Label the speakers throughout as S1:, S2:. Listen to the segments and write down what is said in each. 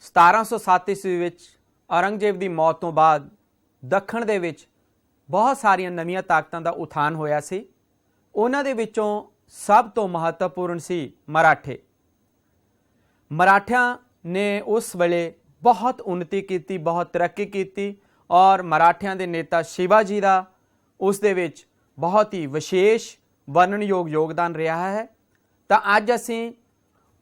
S1: 1707 ਈਸਵੀ ਵਿੱਚ ਔਰੰਗਜ਼ੇਬ ਦੀ ਮੌਤ ਤੋਂ ਬਾਅਦ ਦੱਖਣ ਦੇ ਵਿੱਚ ਬਹੁਤ ਸਾਰੀਆਂ ਨਵੀਆਂ ਤਾਕਤਾਂ ਦਾ ਉਥਾਨ ਹੋਇਆ ਸੀ। ਉਹਨਾਂ ਦੇ ਵਿੱਚੋਂ ਸਭ ਤੋਂ ਮਹੱਤਵਪੂਰਨ ਸੀ ਮਰਾਠੇ। ਮਰਾਠਿਆਂ ਨੇ ਉਸ ਵੇਲੇ ਬਹੁਤ ਉન્નਤੀ ਕੀਤੀ, ਬਹੁਤ ਤਰੱਕੀ ਕੀਤੀ ਔਰ ਮਰਾਠਿਆਂ ਦੇ ਨੇਤਾ ਸ਼ਿਵਾਜੀ ਦਾ ਉਸ ਦੇ ਵਿੱਚ ਬਹੁਤ ਹੀ ਵਿਸ਼ੇਸ਼ ਵਰਣਨਯੋਗ ਯੋਗਦਾਨ ਰਿਹਾ ਹੈ। ਤਾਂ ਅੱਜ ਅਸੀਂ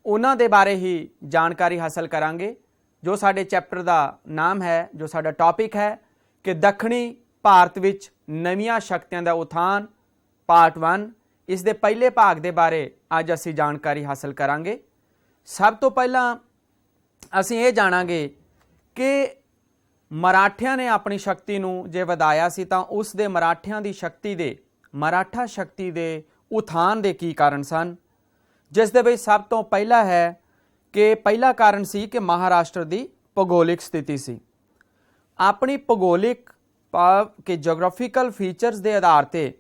S1: ਉਹਨਾਂ ਦੇ ਬਾਰੇ ਹੀ ਜਾਣਕਾਰੀ ਹਾਸਲ ਕਰਾਂਗੇ। ਜੋ ਸਾਡੇ ਚੈਪਟਰ ਦਾ ਨਾਮ ਹੈ, ਜੋ ਸਾਡਾ ਟੌਪਿਕ ਹੈ ਕਿ ਦੱਖਣੀ ਭਾਰਤ ਵਿੱਚ ਨਵੀਆਂ ਸ਼ਕਤੀਆਂ ਦਾ ਉਥਾਨ ਪਾਰਟ 1। ਇਸ ਦੇ ਪਹਿਲੇ ਭਾਗ ਦੇ ਬਾਰੇ ਅੱਜ ਅਸੀਂ ਜਾਣਕਾਰੀ ਹਾਸਲ ਕਰਾਂਗੇ। ਸਭ ਤੋਂ ਪਹਿਲਾਂ ਅਸੀਂ ਇਹ ਜਾਣਾਂਗੇ ਕਿ ਮਰਾਠਿਆਂ ਨੇ ਆਪਣੀ ਸ਼ਕਤੀ ਨੂੰ ਜੇ ਵਧਾਇਆ ਸੀ ਤਾਂ ਉਸ ਦੇ ਮਰਾਠਾ ਸ਼ਕਤੀ ਦੇ ਉਥਾਨ ਦੇ ਕੀ ਕਾਰਨ ਸਨ, ਜਿਸ ਦੇ ਵਿੱਚ ਸਭ ਤੋਂ ਪਹਿਲਾ ਹੈ ਕਿ ਪਹਿਲਾ ਕਾਰਨ ਸੀ ਕਿ ਮਹਾਰਾਸ਼ਟਰ ਦੀ ਭੂਗੋਲਿਕ ਸਥਿਤੀ ਸੀ। ਆਪਣੀ ਭੂਗੋਲਿਕ ਭਾਵ ਕਿ ਜੀਓਗ੍ਰਾਫੀਕਲ ਫੀਚਰਸ ਦੇ ਆਧਾਰ ਤੇ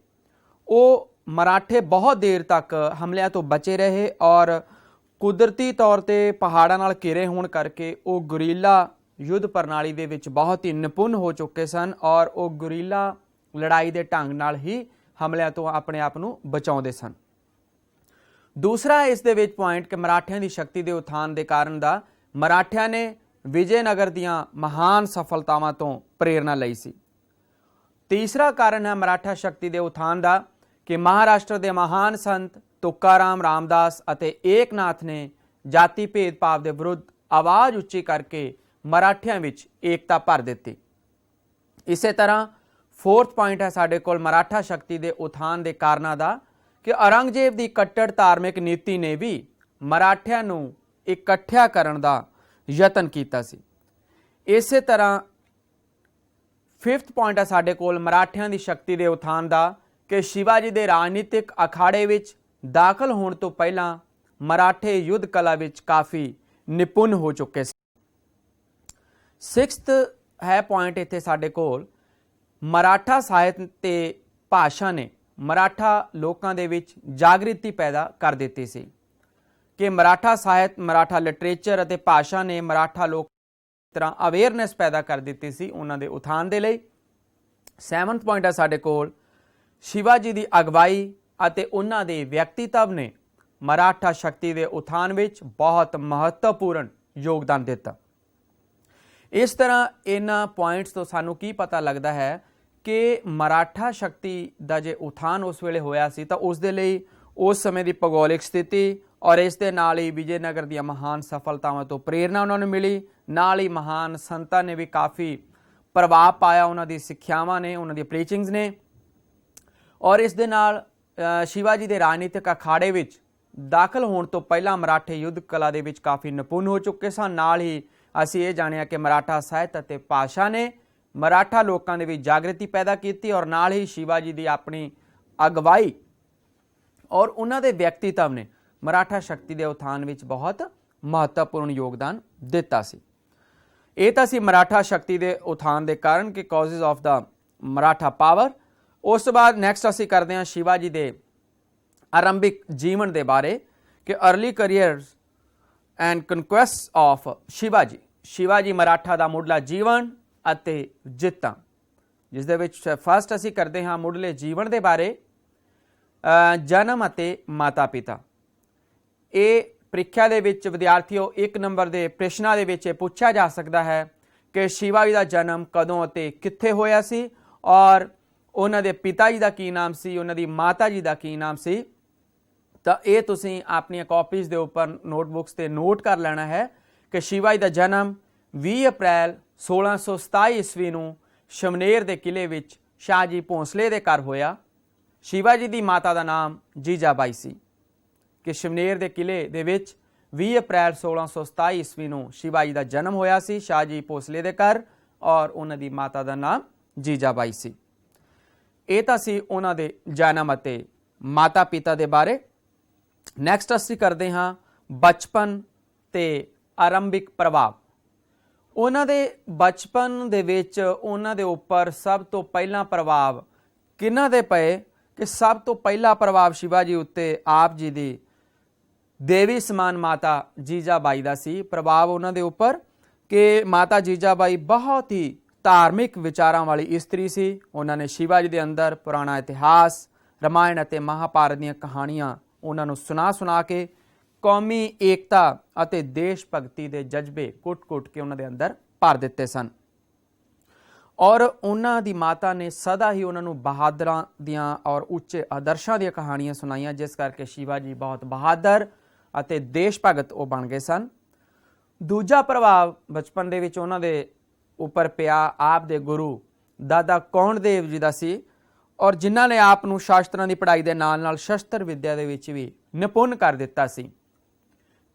S1: ਉਹ ਮਰਾਠੇ ਬਹੁਤ ਦੇਰ ਤੱਕ ਹਮਲਿਆਂ ਤੋਂ ਬਚੇ ਰਹੇ ਔਰ ਕੁਦਰਤੀ ਤੌਰ ਤੇ ਪਹਾੜਾਂ ਨਾਲ ਘਿਰੇ ਹੋਣ ਕਰਕੇ ਉਹ ਗੁਰੀਲਾ ਯੁੱਧ ਪ੍ਰਣਾਲੀ ਦੇ ਵਿੱਚ ਬਹੁਤ ਹੀ ਨਿਪੁੰਨ ਹੋ ਚੁੱਕੇ ਸਨ ਔਰ ਉਹ ਗੁਰੀਲਾ ਲੜਾਈ ਦੇ ਢੰਗ ਨਾਲ ਹੀ ਹਮਲਿਆਂ ਤੋਂ ਆਪਣੇ ਆਪ ਨੂੰ ਬਚਾਉਂਦੇ ਸਨ। ਦੂਸਰਾ ਇਸ ਦੇ ਵਿੱਚ ਪੁਆਇੰਟ ਕਿ ਮਰਾਠਿਆਂ ਦੀ ਸ਼ਕਤੀ ਦੇ ਉਥਾਨ ਦੇ ਕਾਰਨ ਦਾ ਮਰਾਠਿਆਂ ਨੇ ਵਿਜੇਨਗਰ ਦੀਆਂ ਮਹਾਨ ਸਫਲਤਾਵਾਂ ਤੋਂ ਪ੍ਰੇਰਨਾ ਲਈ ਸੀ। ਤੀਸਰਾ ਕਾਰਨ ਹੈ ਮਰਾਠਾ ਸ਼ਕਤੀ ਦੇ ਉਥਾਨ ਦਾ ਕਿ ਮਹਾਰਾਸ਼ਟਰ ਦੇ ਮਹਾਨ ਸੰਤ ਤੁਕਾਰਾਮ, ਰਾਮਦਾਸ ਅਤੇ ਏਕਨਾਥ ਨੇ ਜਾਤੀ ਭੇਦਭਾਵ ਦੇ ਵਿਰੁੱਧ ਆਵਾਜ਼ ਉੱਚੀ ਕਰਕੇ ਮਰਾਠਿਆਂ ਵਿੱਚ ਏਕਤਾ ਭਰ ਦਿੱਤੀ। ਇਸੇ ਤਰ੍ਹਾਂ ਫੋਰਥ ਪੁਆਇੰਟ ਹੈ ਸਾਡੇ ਕੋਲ ਮਰਾਠਾ ਸ਼ਕਤੀ ਦੇ ਉਥਾਨ ਦੇ ਕਾਰਨਾਂ ਦਾ ਕਿ ਔਰੰਗਜ਼ੇਬ ਦੀ ਕੱਟੜ ਧਾਰਮਿਕ ਨੀਤੀ ਨੇ ਵੀ ਮਰਾਠਿਆਂ ਨੂੰ ਇਕੱਠਿਆ ਕਰਨ ਦਾ ਯਤਨ ਕੀਤਾ ਸੀ। ਇਸੇ ਤਰ੍ਹਾਂ ਫਿਫਥ ਪੁਆਇੰਟ ਹੈ ਸਾਡੇ ਕੋਲ ਮਰਾਠਿਆਂ ਦੀ ਸ਼ਕਤੀ ਦੇ ਉਥਾਨ ਦਾ ਕਿ ਸ਼ਿਵਾਜੀ ਦੇ ਰਾਜਨੀਤਿਕ ਅਖਾੜੇ ਵਿੱਚ ਦਾਖਲ ਹੋਣ ਤੋਂ ਪਹਿਲਾਂ ਮਰਾਠੇ ਯੁੱਧ ਕਲਾ ਵਿੱਚ ਕਾਫੀ ਨਿਪੁੰਨ ਹੋ ਚੁੱਕੇ ਸੀ। ਸਿਕਸਥ ਹੈ ਪੁਆਇੰਟ ਇੱਥੇ ਸਾਡੇ ਕੋਲ ਮਰਾਠਾ ਸਾਹਿਤ ਤੇ ਭਾਸ਼ਾ ਨੇ ਮਰਾਠਾ ਲੋਕਾਂ ਦੇ ਵਿੱਚ ਜਾਗ੍ਰਿਤੀ ਪੈਦਾ ਕਰ ਦਿੱਤੀ ਸੀ ਕਿ ਮਰਾਠਾ ਸਾਹਿਤ, ਮਰਾਠਾ ਲਿਟਰੇਚਰ ਅਤੇ ਭਾਸ਼ਾ ਨੇ ਮਰਾਠਾ ਲੋਕ ਤਰ੍ਹਾਂ ਅਵੇਅਰਨੈਸ ਪੈਦਾ ਕਰ ਦਿੱਤੀ ਸੀ ਉਹਨਾਂ ਦੇ ਉਥਾਨ ਦੇ ਲਈ। ਸੈਵਨਥ ਪੁਆਇੰਟ ਹੈ ਸਾਡੇ ਕੋਲ ਸ਼ਿਵਾਜੀ ਦੀ ਅਗਵਾਈ ਅਤੇ ਉਹਨਾਂ ਦੇ ਵਿਅਕਤੀਤਵ ਨੇ ਮਰਾਠਾ ਸ਼ਕਤੀ ਦੇ ਉਥਾਨ ਵਿੱਚ ਬਹੁਤ ਮਹੱਤਵਪੂਰਨ ਯੋਗਦਾਨ ਦਿੱਤਾ। ਇਸ ਤਰ੍ਹਾਂ ਇਹਨਾਂ ਪੁਆਇੰਟਸ ਤੋਂ ਸਾਨੂੰ ਕੀ ਪਤਾ ਲੱਗਦਾ ਹੈ ਕਿ ਮਰਾਠਾ ਸ਼ਕਤੀ ਦਾ ਜੇ ਉਥਾਨ ਉਸ ਵੇਲੇ ਹੋਇਆ ਸੀ ਤਾਂ ਉਸ ਦੇ ਲਈ ਉਸ ਸਮੇਂ ਦੀ ਭੂਗੋਲਿਕ ਸਥਿਤੀ ਔਰ ਇਸ ਦੇ ਨਾਲ ਹੀ ਵਿਜੇਨਗਰ ਦੀਆਂ ਮਹਾਨ ਸਫਲਤਾਵਾਂ ਤੋਂ ਪ੍ਰੇਰਨਾ ਉਹਨਾਂ ਨੂੰ ਮਿਲੀ। ਨਾਲ ਹੀ ਮਹਾਨ ਸੰਤਾਂ ਨੇ ਵੀ ਕਾਫੀ ਪ੍ਰਭਾਵ ਪਾਇਆ, ਉਹਨਾਂ ਦੀ ਸਿੱਖਿਆਵਾਂ ਨੇ, ਉਹਨਾਂ ਦੀ ਪ੍ਰੀਚਿੰਗਸ ਨੇ ਔਰ ਇਸ ਦੇ ਨਾਲ ਸ਼ਿਵਾਜੀ ਦੇ ਰਾਜਨੀਤਿਕ ਅਖਾੜੇ ਵਿੱਚ ਦਾਖਲ ਹੋਣ ਤੋਂ ਪਹਿਲਾਂ ਮਰਾਠੇ ਯੁੱਧ ਕਲਾ ਦੇ ਵਿੱਚ ਕਾਫੀ ਨਿਪੁੰਨ ਹੋ ਚੁੱਕੇ ਸਨ। ਨਾਲ ਹੀ ਅਸੀਂ ਇਹ ਜਾਣਿਆ ਕਿ ਮਰਾਠਾ ਸਾਹਿਤ ਅਤੇ ਭਾਸ਼ਾ ਨੇ ਮਰਾਠਾ ਲੋਕਾਂ ਦੇ ਵਿੱਚ ਜਾਗ੍ਰਿਤੀ ਪੈਦਾ ਕੀਤੀ ਔਰ ਨਾਲ ਹੀ ਸ਼ਿਵਾਜੀ ਦੀ ਆਪਣੀ ਅਗਵਾਈ ਔਰ ਉਹਨਾਂ ਦੇ ਵਿਅਕਤੀਤਵ ਨੇ ਮਰਾਠਾ ਸ਼ਕਤੀ ਦੇ ਉਥਾਨ ਵਿੱਚ ਬਹੁਤ ਮਹੱਤਵਪੂਰਨ ਯੋਗਦਾਨ ਦਿੱਤਾ ਸੀ। ਇਹ ਤਾਂ ਸੀ ਮਰਾਠਾ ਸ਼ਕਤੀ ਦੇ ਉਥਾਨ ਦੇ ਕਾਰਨ ਕਿ causes of the Maratha power. ਉਸ ਤੋਂ ਬਾਅਦ ਨੈਕਸਟ ਅਸੀਂ ਕਰਦੇ ਹਾਂ ਸ਼ਿਵਾਜੀ ਦੇ ਆਰੰਭਿਕ ਜੀਵਨ ਦੇ ਬਾਰੇ ਕਿ early careers and conquest of Shivaji Maratha ਦਾ ਮੁੱਢਲਾ ਜੀਵਨ ਅਤੇ ਜਿੱਤਾਂ, ਜਿਸ ਦੇ ਵਿੱਚ ਫਸਟ ਅਸੀਂ ਕਰਦੇ ਹਾਂ ਮੁੱਢਲੇ ਜੀਵਨ ਦੇ ਬਾਰੇ। ਜਨਮ ਅਤੇ ਮਾਤਾ ਪਿਤਾ। ਇਹ ਪ੍ਰੀਖਿਆ ਦੇ ਵਿੱਚ ਵਿਦਿਆਰਥੀਓ 1 ਨੰਬਰ ਦੇ ਪ੍ਰਸ਼ਨਾਂ ਦੇ ਵਿੱਚ ਪੁੱਛਿਆ ਜਾ ਸਕਦਾ ਹੈ ਕਿ ਸ਼ਿਵਾਜੀ ਦਾ ਜਨਮ ਕਦੋਂ ਅਤੇ ਕਿੱਥੇ ਹੋਇਆ ਸੀ ਔਰ ਉਹਨਾਂ ਦੇ ਪਿਤਾ ਜੀ ਦਾ ਕੀ ਨਾਮ ਸੀ, ਉਹਨਾਂ ਦੀ ਮਾਤਾ ਜੀ ਦਾ ਕੀ ਨਾਮ ਸੀ। ਤਾਂ ਇਹ ਤੁਸੀਂ ਆਪਣੀਆਂ ਕਾਪੀਜ਼ ਦੇ ਉੱਪਰ ਨੋਟਬੁੱਕਸ ਤੇ ਨੋਟ ਕਰ ਲੈਣਾ ਹੈ ਕਿ ਸ਼ਿਵਾਜੀ ਦਾ ਜਨਮ 20 ਅਪ੍ਰੈਲ 1627 ਈਸਵੀ ਨੂੰ ਸ਼ਮਨੇਰ ਦੇ ਕਿਲੇ ਵਿੱਚ ਸ਼ਾਹ ਜੀ ਭੋਂਸਲੇ ਦੇ ਘਰ ਹੋਇਆ। ਸ਼ਿਵਾਜੀ ਦੀ ਮਾਤਾ ਦਾ ਨਾਮ ਜੀਜਾਬਾਈ ਸੀ ਕਿ ਸ਼ਮਨੇਰ ਦੇ ਕਿਲੇ ਦੇ ਵਿੱਚ 20 ਅਪ੍ਰੈਲ 1627 ਈਸਵੀ ਨੂੰ ਸ਼ਿਵਾਜੀ ਦਾ ਜਨਮ ਹੋਇਆ ਸੀ ਸ਼ਾਹ ਜੀ ਭੋਂਸਲੇ ਦੇ ਘਰ ਔਰ ਉਹਨਾਂ ਦੀ ਮਾਤਾ ਦਾ ਨਾਮ ਜੀਜਾਬਾਈ ਸੀ। ਇਹ ਤਾਂ ਸੀ ਉਹਨਾਂ ਦੇ ਜਨਮ ਅਤੇ ਮਾਤਾ ਪਿਤਾ ਦੇ ਬਾਰੇ। ਨੈਕਸਟ ਅਸੀਂ ਕਰਦੇ ਹਾਂ ਬਚਪਨ ਤੇ ਆਰੰਭਿਕ ਪ੍ਰਭਾਵ। ਉਹਨਾਂ ਦੇ ਬਚਪਨ ਦੇ ਵਿੱਚ ਉਹਨਾਂ ਦੇ ਉੱਪਰ ਸਭ ਤੋਂ ਪਹਿਲਾ ਪ੍ਰਭਾਵ ਕਿਹਨਾਂ ਦੇ ਪਏ ਕਿ ਸਭ ਤੋਂ ਪਹਿਲਾ ਪ੍ਰਭਾਵ ਸ਼ਿਵਾਜੀ ਉੱਤੇ ਆਪ ਜੀ ਦੀ ਦੇਵੀ ਸਮਾਨ ਮਾਤਾ ਜੀਜਾਬਾਈ ਦਾ ਸੀ ਪ੍ਰਭਾਵ ਉਹਨਾਂ ਦੇ ਉੱਪਰ, ਕਿ ਮਾਤਾ ਜੀਜਾਬਾਈ ਬਹੁਤ ਹੀ ਧਾਰਮਿਕ ਵਿਚਾਰਾਂ ਵਾਲੀ ਇਸਤਰੀ ਸੀ। ਉਹਨਾਂ ਨੇ ਸ਼ਿਵਾ ਜੀ ਦੇ ਅੰਦਰ ਪੁਰਾਣਾ ਇਤਿਹਾਸ, ਰਮਾਇਣ ਅਤੇ ਮਹਾਭਾਰਤ ਦੀਆਂ ਕਹਾਣੀਆਂ ਉਹਨਾਂ ਨੂੰ ਸੁਣਾ ਕੇ ਕੌਮੀ ਏਕਤਾ ਅਤੇ ਦੇਸ਼ ਭਗਤੀ ਦੇ ਜਜ਼ਬੇ ਕੁੱਟ ਕੇ ਉਹਨਾਂ ਦੇ ਅੰਦਰ ਭਰ ਦਿੱਤੇ ਸਨ। ਔਰ ਉਹਨਾਂ ਦੀ ਮਾਤਾ ਨੇ ਸਦਾ ਹੀ ਉਹਨਾਂ ਨੂੰ ਬਹਾਦਰਾਂ ਦੀਆਂ ਔਰ ਉੱਚੇ ਆਦਰਸ਼ਾਂ ਦੀਆਂ ਕਹਾਣੀਆਂ ਸੁਣਾਈਆਂ, ਜਿਸ ਕਰਕੇ ਸ਼ਿਵਾ ਜੀ ਬਹੁਤ ਬਹਾਦਰ ਅਤੇ ਦੇਸ਼ ਭਗਤ ਉਹ ਬਣ ਗਏ ਸਨ। ਦੂਜਾ ਪ੍ਰਭਾਵ ਬਚਪਨ ਦੇ ਵਿੱਚ ਉਹਨਾਂ ਦੇ ਉੱਪਰ ਪਿਆ ਆਪ ਦੇ ਗੁਰੂ ਦਾਦਾ ਕੌਂਡਦੇਵ ਜੀ ਦਾ ਸੀ, ਔਰ ਜਿਨ੍ਹਾਂ ਨੇ ਆਪ ਨੂੰ ਸ਼ਾਸਤਰਾਂ ਦੀ ਪੜ੍ਹਾਈ ਦੇ ਨਾਲ ਸ਼ਸਤਰ ਵਿੱਦਿਆ ਦੇ ਵਿੱਚ ਵੀ ਨਿਪੁੰਨ ਕਰ ਦਿੱਤਾ ਸੀ।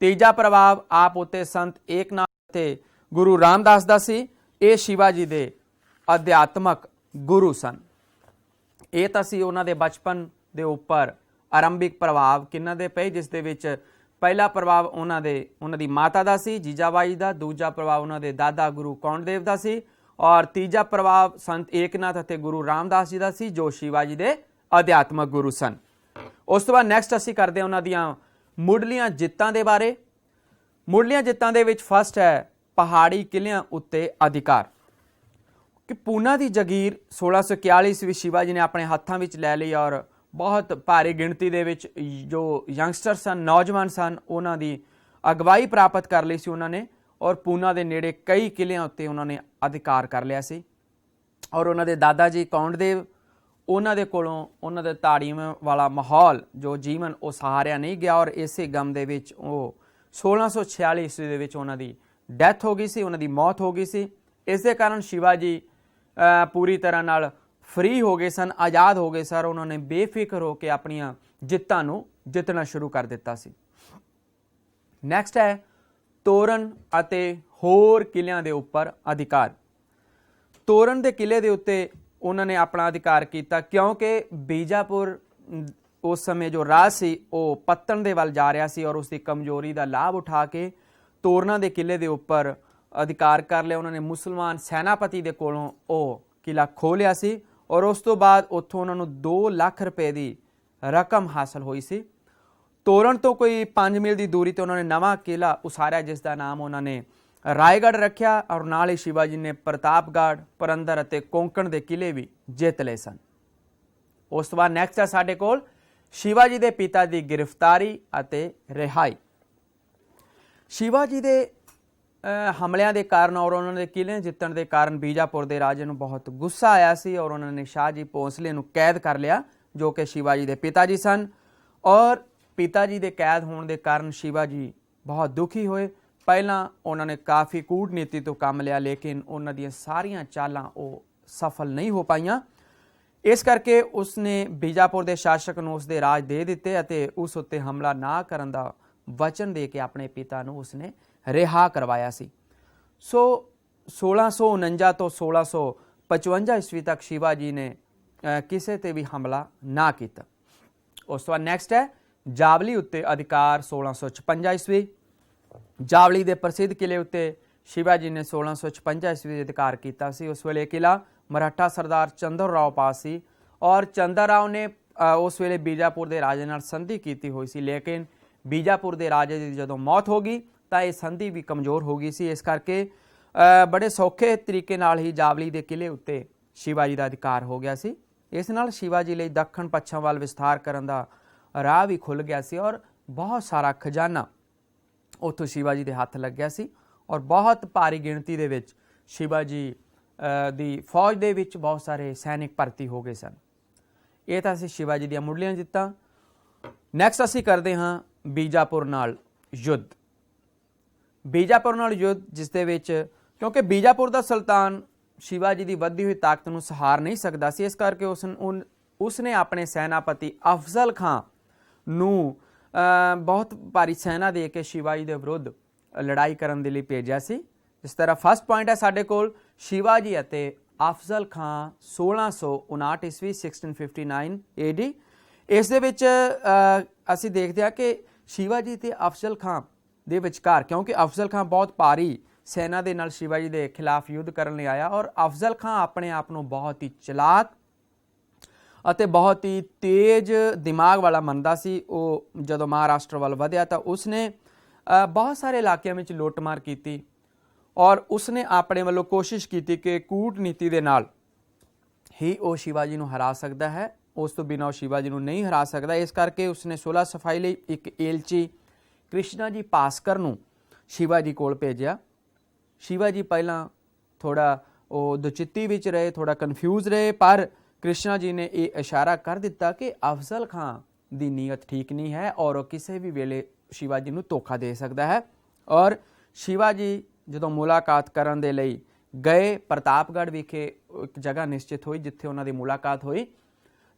S1: ਤੀਜਾ ਪ੍ਰਭਾਵ ਆਪ ਉੱਤੇ ਸੰਤ ਏਕਨਾਥ ਅਤੇ ਗੁਰੂ ਰਾਮਦਾਸ ਦਾ ਸੀ। ਇਹ ਸ਼ਿਵਾ ਜੀ ਦੇ ਅਧਿਆਤਮਕ ਗੁਰੂ ਸਨ। ਇਹ ਤਾਂ ਸੀ ਉਹਨਾਂ ਦੇ ਬਚਪਨ ਦੇ ਉੱਪਰ ਆਰੰਭਿਕ ਪ੍ਰਭਾਵ ਕਿਹਨਾਂ ਦੇ ਪਏ, ਜਿਸ ਦੇ ਵਿੱਚ ਪਹਿਲਾ ਪ੍ਰਭਾਵ ਉਹਨਾਂ ਦੀ ਮਾਤਾ ਦਾ ਸੀ, ਜੀਜਾਬਾਈ ਦਾ। ਦੂਜਾ ਪ੍ਰਭਾਵ ਉਹਨਾਂ ਦੇ ਦਾਦਾ ਗੁਰੂ ਕੌਂਡਦੇਵ ਦਾ ਸੀ, ਔਰ ਤੀਜਾ ਪ੍ਰਭਾਵ ਸੰਤ ਏਕਨਾਥ ਅਤੇ ਗੁਰੂ ਰਾਮਦਾਸ ਜੀ ਦਾ ਸੀ, ਜੋ ਸ਼ਿਵਾ ਜੀ ਦੇ ਅਧਿਆਤਮਕ ਗੁਰੂ ਸਨ। ਉਸ ਤੋਂ ਬਾਅਦ ਨੈਕਸਟ ਅਸੀਂ ਕਰਦੇ ਹਾਂ ਉਹਨਾਂ ਦੀਆਂ ਮੁੱਢਲੀਆਂ ਜਿੱਤਾਂ ਦੇ ਬਾਰੇ। ਮੁੱਢਲੀਆਂ ਜਿੱਤਾਂ ਦੇ ਵਿੱਚ ਫਸਟ ਹੈ ਪਹਾੜੀ ਕਿਲਿਆਂ ਉੱਤੇ ਅਧਿਕਾਰ। ਕਿ ਪੂਨਾ ਦੀ ਜਗੀਰ 1641 ਵਿੱਚ ਸ਼ਿਵਾ ਜੀ ਨੇ ਆਪਣੇ ਹੱਥਾਂ ਵਿੱਚ ਲੈ ਲਈ, ਔਰ ਬਹੁਤ ਭਾਰੀ ਗਿਣਤੀ ਦੇ ਵਿੱਚ ਜੋ ਯੰਗਸਟਰ ਸਨ, ਨੌਜਵਾਨ ਸਨ, ਉਹਨਾਂ ਦੀ ਅਗਵਾਈ ਪ੍ਰਾਪਤ ਕਰ ਲਈ ਸੀ ਉਹਨਾਂ ਨੇ, ਔਰ ਪੂਨਾ ਦੇ ਨੇੜੇ ਕਈ ਕਿਲਿਆਂ ਉੱਤੇ ਉਹਨਾਂ ਨੇ ਅਧਿਕਾਰ ਕਰ ਲਿਆ ਸੀ। ਔਰ ਉਹਨਾਂ ਦੇ ਦਾਦਾ ਜੀ ਕੌਂਡਦੇਵ, ਉਹਨਾਂ ਦੇ ਕੋਲੋਂ ਉਹਨਾਂ ਦੇ ਤਾੜੀਮ ਵਾਲਾ ਮਾਹੌਲ ਜੋ ਜੀਵਨ ਉਹ ਸਹਾਰਿਆ ਨਹੀਂ ਗਿਆ, ਔਰ ਇਸੇ ਗਮ ਦੇ ਵਿੱਚ ਉਹ 1646 ਈਸਵੀ ਦੇ ਵਿੱਚ ਉਹਨਾਂ ਦੀ ਡੈਥ ਹੋ ਗਈ ਸੀ, ਉਹਨਾਂ ਦੀ ਮੌਤ ਹੋ ਗਈ ਸੀ। ਇਸ ਦੇ ਕਾਰਨ ਸ਼ਿਵਾ ਜੀ ਪੂਰੀ ਤਰ੍ਹਾਂ ਨਾਲ ਫ੍ਰੀ ਹੋ ਗਏ ਸਨ, ਆਜ਼ਾਦ ਹੋ ਗਏ ਸਰ। ਉਹਨਾਂ ਨੇ ਬੇਫਿਕਰ ਹੋ ਕੇ ਆਪਣੀਆਂ ਜਿੱਤਾਂ ਨੂੰ ਜਿੱਤਣਾ ਸ਼ੁਰੂ ਕਰ ਦਿੱਤਾ ਸੀ। ਨੈਕਸਟ ਹੈ ਤੋਰਨ ਅਤੇ ਹੋਰ ਕਿਲਿਆਂ ਦੇ ਉੱਪਰ ਅਧਿਕਾਰ। ਤੋਰਨ ਦੇ ਕਿਲੇ ਦੇ ਉੱਤੇ ਉਹਨਾਂ ਨੇ ਆਪਣਾ ਅਧਿਕਾਰ ਕੀਤਾ, ਕਿਉਂਕਿ ਬੀਜਾਪੁਰ ਉਸ ਸਮੇਂ ਜੋ ਰਾਜ ਸੀ ਉਹ ਪੱਤਣ ਦੇ ਵੱਲ ਜਾ ਰਿਹਾ ਸੀ, ਔਰ ਉਸ ਦੀ ਕਮਜ਼ੋਰੀ ਦਾ ਲਾਭ ਉਠਾ ਕੇ ਤੋਰਨਾਂ ਦੇ ਕਿਲੇ ਦੇ ਉੱਪਰ ਅਧਿਕਾਰ ਕਰ ਲਿਆ। ਉਹਨਾਂ ਨੇ ਮੁਸਲਮਾਨ ਸੈਨਾਪਤੀ ਦੇ ਕੋਲੋਂ ਉਹ ਕਿਲਾ ਖੋਹ ਲਿਆ ਸੀ, ਔਰ ਉਸ ਤੋਂ ਬਾਅਦ ਉੱਥੋਂ ਉਹਨਾਂ ਨੂੰ 2 ਲੱਖ ਰੁਪਏ ਦੀ ਰਕਮ ਹਾਸਲ ਹੋਈ ਸੀ। ਤੋਰਨ ਤੋਂ ਕੋਈ 5 ਮੀਲ ਦੀ ਦੂਰੀ ਤੇ ਉਹਨਾਂ ਨੇ ਨਵਾਂ ਕਿਲਾ ਉਸਾਰਿਆ, ਜਿਸ ਦਾ ਨਾਮ ਉਹਨਾਂ ਨੇ ਰਾਏਗੜ੍ਹ ਰੱਖਿਆ, ਔਰ ਨਾਲ ਹੀ ਸ਼ਿਵਾ ਜੀ ਨੇ ਪ੍ਰਤਾਪਗੜ੍ਹ, ਪੁਰੰਦਰ ਅਤੇ ਕੋਂਕਣ ਦੇ ਕਿਲੇ ਵੀ ਜਿੱਤ ਲਏ ਸਨ। ਉਸ ਤੋਂ ਬਾਅਦ ਨੈਕਸਟ ਹੈ ਸਾਡੇ ਕੋਲ ਸ਼ਿਵਾ ਜੀ ਦੇ ਪਿਤਾ ਦੀ ਗ੍ਰਿਫਤਾਰੀ ਅਤੇ ਰਿਹਾਈ। ਸ਼ਿਵਾ ਜੀ ਦੇ ਹਮਲਿਆਂ ਦੇ ਕਾਰਨ ਔਰ ਉਹਨਾਂ ਦੇ ਕਿਲੇ ਜਿੱਤਣ ਦੇ ਕਾਰਨ ਬੀਜਾਪੁਰ ਦੇ ਰਾਜੇ ਨੂੰ ਬਹੁਤ ਗੁੱਸਾ ਆਇਆ ਸੀ, ਔਰ ਉਹਨਾਂ ਨੇ ਸ਼ਾਹ ਜੀ ਭੋਂਸਲੇ ਨੂੰ ਕੈਦ ਕਰ ਲਿਆ, ਜੋ ਕਿ ਸ਼ਿਵਾ ਜੀ ਦੇ ਪਿਤਾ ਜੀ ਸਨ। ਔਰ ਪਿਤਾ ਜੀ ਦੇ ਕੈਦ ਹੋਣ ਦੇ ਕਾਰਨ ਸ਼ਿਵਾ ਜੀ ਬਹੁਤ ਦੁਖੀ ਹੋਏ। ਪਹਿਲਾਂ ਉਹਨਾਂ ਨੇ ਕਾਫੀ ਕੂਟਨੀਤੀ ਤੋਂ ਕੰਮ ਲਿਆ, ਲੇਕਿਨ ਉਹਨਾਂ ਦੀਆਂ ਸਾਰੀਆਂ ਚਾਲਾਂ ਉਹ ਸਫਲ ਨਹੀਂ ਹੋ ਪਾਈਆਂ। ਇਸ ਕਰਕੇ ਉਸਨੇ ਬੀਜਾਪੁਰ ਦੇ ਸ਼ਾਸਕ ਨੂੰ ਉਸਦੇ ਰਾਜ ਦੇ ਦਿੱਤੇ ਅਤੇ ਉਸ ਉੱਤੇ ਹਮਲਾ ਨਾ ਕਰਨ ਦਾ ਵਚਨ ਦੇ ਕੇ ਆਪਣੇ ਪਿਤਾ ਨੂੰ ਉਸਨੇ ਰਿਹਾ ਕਰਵਾਇਆ ਸੀ। ਸੋ 1649 ਤੋਂ 1655 ਈਸਵੀ ਤੱਕ ਸ਼ਿਵਾ ਜੀ ਨੇ ਕਿਸੇ ਤੇ ਵੀ ਹਮਲਾ ਨਾ ਕੀਤਾ। ਉਸ ਤੋਂ ਬਾਅਦ ਨੈਕਸਟ ਹੈ ਜਾਵਲੀ ਉੱਤੇ ਅਧਿਕਾਰ 1656 ਈਸਵੀ। ਜਾਵਲੀ ਦੇ ਪ੍ਰਸਿੱਧ ਕਿਲੇ ਉੱਤੇ ਸ਼ਿਵਾ ਜੀ ਨੇ 1656 ਈਸਵੀ ਅਧਿਕਾਰ ਕੀਤਾ ਸੀ। ਉਸ ਵੇਲੇ ਕਿਲਾ ਮਰਾਠਾ ਸਰਦਾਰ ਚੰਦਰ ਰਾਓ ਪਾਸ ਸੀ, ਔਰ ਚੰਦਰ ਰਾਓ ਨੇ ਉਸ ਵੇਲੇ ਬੀਜਾਪੁਰ ਦੇ ਰਾਜੇ ਨਾਲ ਸੰਧੀ ਕੀਤੀ ਹੋਈ ਸੀ, ਲੇਕਿਨ ਬੀਜਾਪੁਰ ਦੇ ਰਾਜੇ ਦੀ ਜਦੋਂ ਮੌਤ ਹੋ ਗਈ ਤਾਂ ਇਹ ਸੰਧੀ ਵੀ ਕਮਜ਼ੋਰ ਹੋ ਗਈ ਸੀ। ਇਸ ਕਰਕੇ ਬੜੇ ਸੌਖੇ ਤਰੀਕੇ ਨਾਲ ਹੀ ਜਾਵਲੀ ਦੇ ਕਿਲੇ ਉੱਤੇ ਸ਼ਿਵਾ ਜੀ ਦਾ ਅਧਿਕਾਰ ਹੋ ਗਿਆ ਸੀ। ਇਸ ਨਾਲ ਸ਼ਿਵਾ ਜੀ ਲਈ ਦੱਖਣ ਪੱਛਮ ਵੱਲ ਵਿਸਥਾਰ ਕਰਨ ਦਾ ਰਾਹ ਵੀ ਖੁੱਲ੍ਹ ਗਿਆ ਸੀ, ਔਰ ਬਹੁਤ ਸਾਰਾ ਖਜ਼ਾਨਾ ਉੱਥੋਂ ਸ਼ਿਵਾ ਜੀ ਦੇ ਹੱਥ ਲੱਗਿਆ ਸੀ, ਔਰ ਬਹੁਤ ਭਾਰੀ ਗਿਣਤੀ ਦੇ ਵਿੱਚ ਸ਼ਿਵਾ ਜੀ ਦੀ ਫੌਜ ਦੇ ਵਿੱਚ ਬਹੁਤ ਸਾਰੇ ਸੈਨਿਕ ਭਰਤੀ ਹੋ ਗਏ ਸਨ। ਇਹ ਤਾਂ ਸੀ ਸ਼ਿਵਾ ਜੀ ਦੀਆਂ ਮੁੱਢਲੀਆਂ ਜਿੱਤਾਂ। ਨੈਕਸਟ ਅਸੀਂ ਕਰਦੇ ਹਾਂ ਬੀਜਾਪੁਰ ਨਾਲ ਯੁੱਧ। ਬੀਜਾਪੁਰ ਨਾਲ ਯੁੱਧ, ਜਿਸ ਦੇ ਵਿੱਚ ਕਿਉਂਕਿ ਬੀਜਾਪੁਰ ਦਾ ਸੁਲਤਾਨ ਸ਼ਿਵਾ ਜੀ ਦੀ ਵੱਧਦੀ ਹੋਈ ਤਾਕਤ ਨੂੰ ਸਹਾਰ ਨਹੀਂ ਸਕਦਾ ਸੀ, ਇਸ ਕਰਕੇ ਉਸਨੇ ਆਪਣੇ ਸੈਨਾਪਤੀ ਅਫਜ਼ਲ ਖਾਂ ਨੂੰ ਬਹੁਤ ਭਾਰੀ ਸੈਨਾ ਦੇ ਕੇ ਸ਼ਿਵਾ ਜੀ ਦੇ ਵਿਰੁੱਧ ਲੜਾਈ ਕਰਨ ਦੇ ਲਈ ਭੇਜਿਆ ਸੀ। ਇਸ ਤਰ੍ਹਾਂ ਫਸਟ ਪੁਆਇੰਟ ਹੈ ਸਾਡੇ ਕੋਲ ਸ਼ਿਵਾ ਜੀ ਅਤੇ ਅਫਜ਼ਲ ਖਾਂ 1659 ਈਸਵੀ 1659 AD। ਇਸ ਦੇ ਵਿੱਚ ਅਸੀਂ ਦੇਖਦੇ ਹਾਂ ਕਿ ਸ਼ਿਵਾ ਜੀ ਤੇ ਅਫਜ਼ਲ ਖਾਂ ਦੇ ਵਿਚਕਾਰ, ਕਿਉਂਕਿ ਅਫਜ਼ਲ ਖਾਂ ਬਹੁਤ ਭਾਰੀ ਸੈਨਾ ਦੇ ਨਾਲ ਸ਼ਿਵਾ ਜੀ ਦੇ ਖਿਲਾਫ ਯੁੱਧ ਕਰਨ ਲਈ ਆਇਆ, ਔਰ ਅਫਜ਼ਲ ਖਾਂ ਆਪਣੇ ਆਪ ਨੂੰ ਬਹੁਤ ਹੀ ਚਲਾਕ ਅਤੇ ਬਹੁਤ ਹੀ ਤੇਜ਼ ਦਿਮਾਗ ਵਾਲਾ ਮੰਨਦਾ ਸੀ। ਉਹ ਜਦੋਂ ਮਹਾਰਾਸ਼ਟਰ ਵੱਲ ਵਧਿਆ ਤਾਂ ਉਸਨੇ ਬਹੁਤ ਸਾਰੇ ਇਲਾਕਿਆਂ ਵਿੱਚ ਲੁੱਟਮਾਰ ਕੀਤੀ। ਔਰ ਉਸਨੇ ਆਪਣੇ ਵੱਲੋਂ ਕੋਸ਼ਿਸ਼ ਕੀਤੀ ਕਿ ਕੂਟਨੀਤੀ ਦੇ ਨਾਲ ਹੀ ਉਹ ਸ਼ਿਵਾਜੀ ਨੂੰ ਹਰਾ ਸਕਦਾ ਹੈ, ਉਸ ਤੋਂ ਬਿਨਾਂ ਉਹ ਸ਼ਿਵਾਜੀ ਨੂੰ ਨਹੀਂ ਹਰਾ ਸਕਦਾ। ਇਸ ਕਰਕੇ ਉਸਨੇ ਸੁਲ੍ਹਾ ਸਫਾਈ ਲਈ ਇੱਕ ਏਲਚੀ ਕ੍ਰਿਸ਼ਨਾ ਜੀ ਭਾਸਕਰ ਨੂੰ ਸ਼ਿਵਾਜੀ ਕੋਲ ਭੇਜਿਆ। ਸ਼ਿਵਾਜੀ ਪਹਿਲਾਂ ਥੋੜਾ ਉਹ ਦੁਚਿੱਤੀ ਵਿੱਚ ਰਹੇ, ਥੋੜਾ ਕਨਫਿਊਜ਼ ਰਹੇ, ਪਰ ਕ੍ਰਿਸ਼ਨਾ ਜੀ ਨੇ ਇਹ ਇਸ਼ਾਰਾ ਕਰ ਦਿੱਤਾ ਕਿ ਅਫਜ਼ਲ ਖਾਨ ਦੀ ਨੀਅਤ ਠੀਕ ਨਹੀਂ ਹੈ ਔਰ ਉਹ ਕਿਸੇ ਵੀ ਵੇਲੇ ਸ਼ਿਵਾਜੀ ਨੂੰ ਧੋਖਾ ਦੇ ਸਕਦਾ ਹੈ। ਔਰ ਸ਼ਿਵਾਜੀ ਜਦੋਂ ਮੁਲਾਕਾਤ ਕਰਨ ਦੇ ਲਈ ਗਏ, ਪ੍ਰਤਾਪਗੜ੍ਹ ਵਿਖੇ ਇੱਕ ਜਗ੍ਹਾ ਨਿਸ਼ਚਿਤ ਹੋਈ ਜਿੱਥੇ ਉਹਨਾਂ ਦੀ ਮੁਲਾਕਾਤ ਹੋਈ।